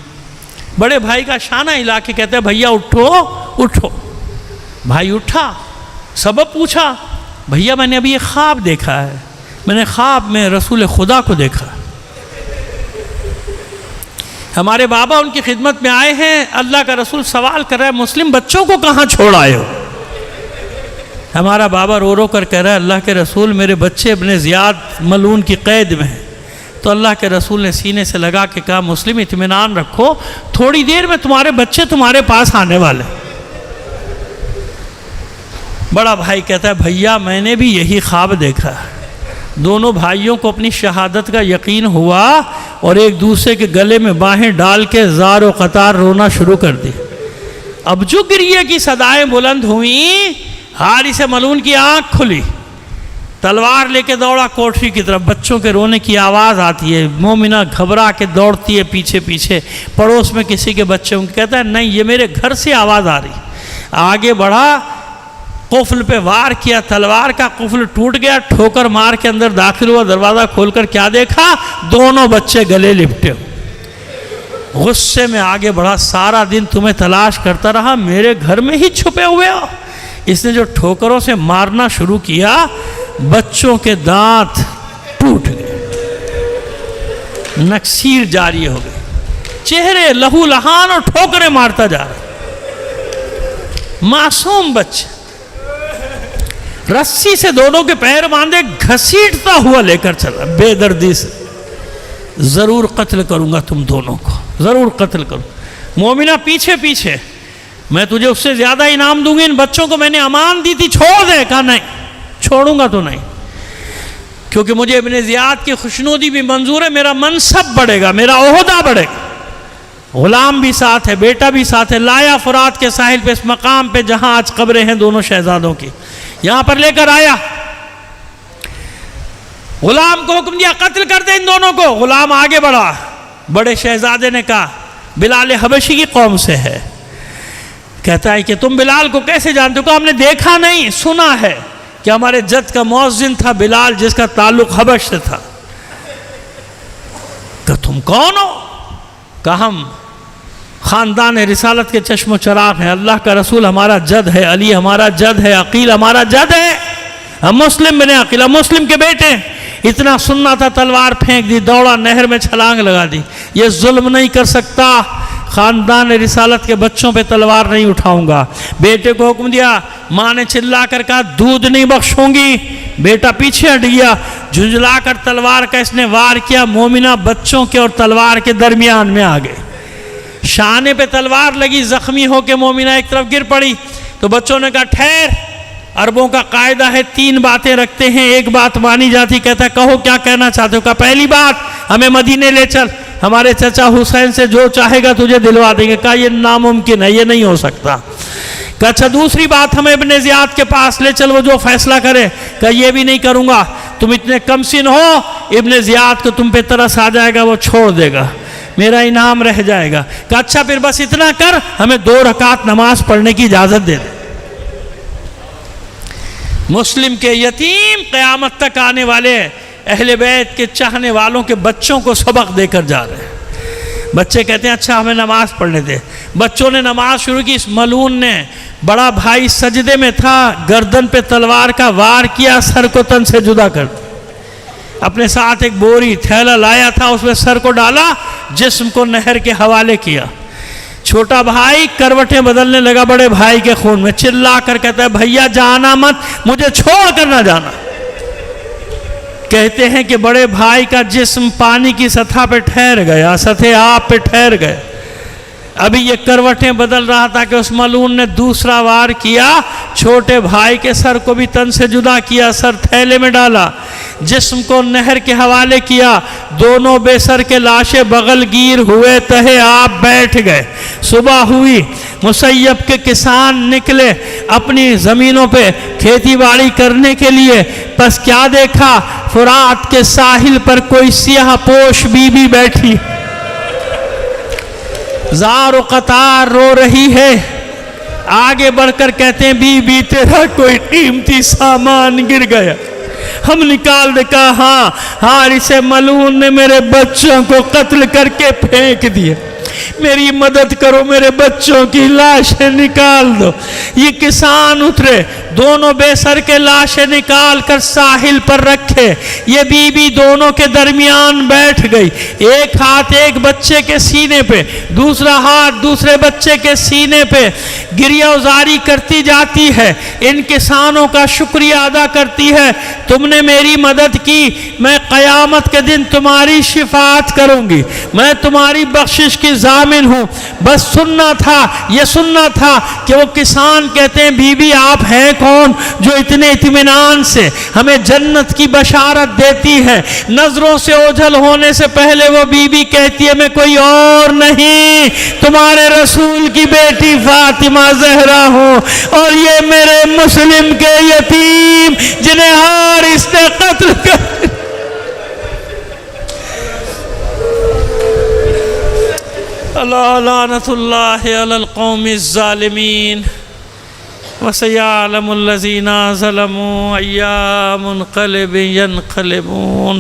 بڑے بھائی کا شانہ ہلا کے کہتا ہے بھیا اٹھو اٹھو۔ بھائی اٹھا، سبب پوچھا، بھیا میں نے ابھی ایک خواب دیکھا ہے، میں نے خواب میں رسول خدا کو دیکھا، ہمارے بابا ان کی خدمت میں آئے ہیں، اللہ کا رسول سوال کر رہا ہے مسلم بچوں کو کہاں چھوڑ آئے ہو؟ ہمارا بابا رو رو کر کہہ رہا ہے اللہ کے رسول میرے بچے ابن زیاد ملعون کی قید میں ہیں۔ تو اللہ کے رسول نے سینے سے لگا کے کہا مسلم اطمینان رکھو، تھوڑی دیر میں تمہارے بچے تمہارے پاس آنے والے۔ بڑا بھائی کہتا ہے بھیا میں نے بھی یہی خواب دیکھا۔ دونوں بھائیوں کو اپنی شہادت کا یقین ہوا اور ایک دوسرے کے گلے میں باہیں ڈال کے زار و قطار رونا شروع کر دی۔ اب جو گریے کی صدائیں بلند ہوئیں، حارث ملعون کی آنکھ کھلی، تلوار لے کے دوڑا کوٹری کی طرف، بچوں کے رونے کی آواز آتی ہے، مومنہ گھبرا کے دوڑتی ہے پیچھے پیچھے، پڑوس میں کسی کے بچے ہوں، کہتا ہے نہیں یہ میرے گھر سے آواز آ رہی۔ آگے بڑھا، قفل پہ وار کیا، تلوار کا قفل ٹوٹ گیا، ٹھوکر مار کے اندر داخل ہوا، دروازہ کھول کر کیا دیکھا؟ دونوں بچے گلے لپٹے۔ غصے میں آگے بڑھا، سارا دن تمہیں تلاش کرتا رہا، میرے گھر میں ہی چھپے ہوئے ہو۔ اس نے جو ٹھوکروں سے مارنا شروع کیا، بچوں کے دانت ٹوٹ گئے، نکسیر جاری ہو گئے، چہرے لہو لہان اور ٹھوکریں مارتا جا رہا۔ معصوم بچے رسی سے دونوں کے پیر باندھے گھسیٹتا ہوا لے کر چلا بے دردی سے، ضرور قتل کروں گا تم دونوں کو، ضرور قتل کروں۔ مومنہ پیچھے پیچھے، میں تجھے اس سے زیادہ انعام دوں گی، ان بچوں کو میں نے امان دی تھی، چھوڑ دے۔ کہا نہیں چھوڑوں گا تو نہیں، کیونکہ مجھے ابن زیاد کی خوشنودی بھی منظور ہے، میرا منصب بڑھے گا، میرا عہدہ بڑھے گا۔ غلام بھی ساتھ ہے، بیٹا بھی ساتھ ہے، لایا فرات کے ساحل پہ، اس مقام پہ جہاں آج قبریں ہیں دونوں شہزادوں کی، یہاں پر لے کر آیا۔ غلام کو حکم دیا قتل کر دے ان دونوں کو۔ غلام آگے بڑھا، بڑے شہزادے نے کہا بلال حبشی کی قوم سے ہے۔ کہتا ہے کہ تم بلال کو کیسے جانتے ہو؟ کہ ہم نے دیکھا نہیں، سنا ہے کہ ہمارے جد کا مؤذن تھا بلال جس کا تعلق حبش سے تھا۔ کہ تم کون ہو؟ کہ ہم خاندان رسالت کے چشم و چراغ ہیں، اللہ کا رسول ہمارا جد ہے، علی ہمارا جد ہے، عقیل ہمارا جد ہے، ہم مسلم بن عقیل، ہم مسلم کے بیٹے ہیں۔ اتنا سننا تھا، تلوار پھینک دی، دوڑا نہر میں چھلانگ لگا دی۔ یہ ظلم نہیں کر سکتا، خاندان رسالت کے بچوں پہ تلوار نہیں اٹھاؤں گا۔ بیٹے کو حکم دیا، ماں نے چلا کر کہا دودھ نہیں بخشوں گی۔ بیٹا پیچھے ہٹ گیا، جھنجھلا کر تلوار کا اس نے وار کیا، مومنہ بچوں کے اور تلوار کے درمیان میں آ گئے۔ شانے پہ تلوار لگی، زخمی ہو کے مومنہ ایک طرف گر پڑی۔ تو بچوں نے کہا ٹھہر، عربوں کا قاعدہ ہے 3 باتیں رکھتے ہیں، ایک بات مانی جاتی۔ کہتا ہے کہو کیا کہنا چاہتے ہو؟ کہا پہلی بات ہمیں مدینے لے چل، ہمارے چچا حسین سے جو چاہے گا تجھے دلوا دیں گے۔ کہا یہ ناممکن ہے، یہ نہیں ہو سکتا۔ کہا اچھا دوسری بات ہمیں ابن زیاد کے پاس لے چل، وہ جو فیصلہ کرے۔ کہا یہ بھی نہیں کروں گا، تم اتنے کم سن ہو، ابن زیاد کو تم پہ ترس آ جائے گا، وہ چھوڑ دے گا، میرا انعام رہ جائے گا۔ کہا اچھا پھر بس اتنا کر، ہمیں 2 رکعت نماز پڑھنے کی اجازت دے دے۔ مسلم کے یتیم قیامت تک آنے والے اہل بیت کے چاہنے والوں کے بچوں کو سبق دے کر جا رہے ہیں۔ بچے کہتے ہیں اچھا ہمیں نماز پڑھنے دے۔ بچوں نے نماز شروع کی۔ اس ملعون نے، بڑا بھائی سجدے میں تھا، گردن پہ تلوار کا وار کیا، سر کو تن سے جدا کر دیا۔ اپنے ساتھ ایک بوری تھیلا لایا تھا، اس میں سر کو ڈالا، جسم کو نہر کے حوالے کیا۔ چھوٹا بھائی کروٹیں بدلنے لگا بڑے بھائی کے خون میں، چلا کر کہتا ہے بھیا جانا مت، مجھے چھوڑ کر نہ جانا۔ کہتے ہیں کہ بڑے بھائی کا جسم پانی کی سطح پہ ٹھہر گیا، سطح آب پہ ٹھہر گئے۔ ابھی یہ کروٹیں بدل رہا تھا کہ اس ملعون نے دوسرا وار کیا، چھوٹے بھائی کے سر کو بھی تن سے جدا کیا، سر تھیلے میں ڈالا، جسم کو نہر کے حوالے کیا، دونوں بے سر کے لاشیں بغل گیر ہوئے، تہے آپ بیٹھ گئے۔ صبح ہوئی، مسیب کے کسان نکلے اپنی زمینوں پہ کھیتی باڑی کرنے کے لیے، پس کیا دیکھا؟ فرات کے ساحل پر کوئی سیاہ پوش بی بی بیٹھی، زار و قطار رو رہی ہے۔ آگے بڑھ کر کہتے ہیں بی بی تیرا کوئی قیمتی سامان گر گیا، ہم نکال دے، کہا ہاں، حارث ملعون نے میرے بچوں کو قتل کر کے پھینک دیا، میری مدد کرو، میرے بچوں کی لاشیں نکال دو۔ یہ کسان اترے، دونوں بے سر کے لاشیں نکال کر ساحل پر رکھے، یہ بی بی دونوں کے درمیان بیٹھ گئی، ایک ہاتھ ایک بچے کے سینے پہ، دوسرا ہاتھ دوسرے بچے کے سینے پہ، گریہ وزاری کرتی جاتی ہے، ان کسانوں کا شکریہ ادا کرتی ہے، تم نے میری مدد کی، میں قیامت کے دن تمہاری شفاعت کروں گی، میں تمہاری بخشش کی ضامن ہوں۔ بس سننا تھا، یہ سننا تھا کہ وہ کسان کہتے ہیں بی بی آپ ہیں کون جو اتنے اطمینان سے ہمیں جنت کی بشارت دیتی ہے؟ نظروں سے اوجھل ہونے سے پہلے وہ بی بی کہتی ہے میں کوئی اور نہیں، تمہارے رسول کی بیٹی فاطمہ زہرا ہوں، اور یہ میرے مسلم کے یتیم جنہیں حارث نے قتل کر لعنت اللہ علی القوم الظالمین وسيعلم الذين ظلموا أيّ منقلب ينقلبون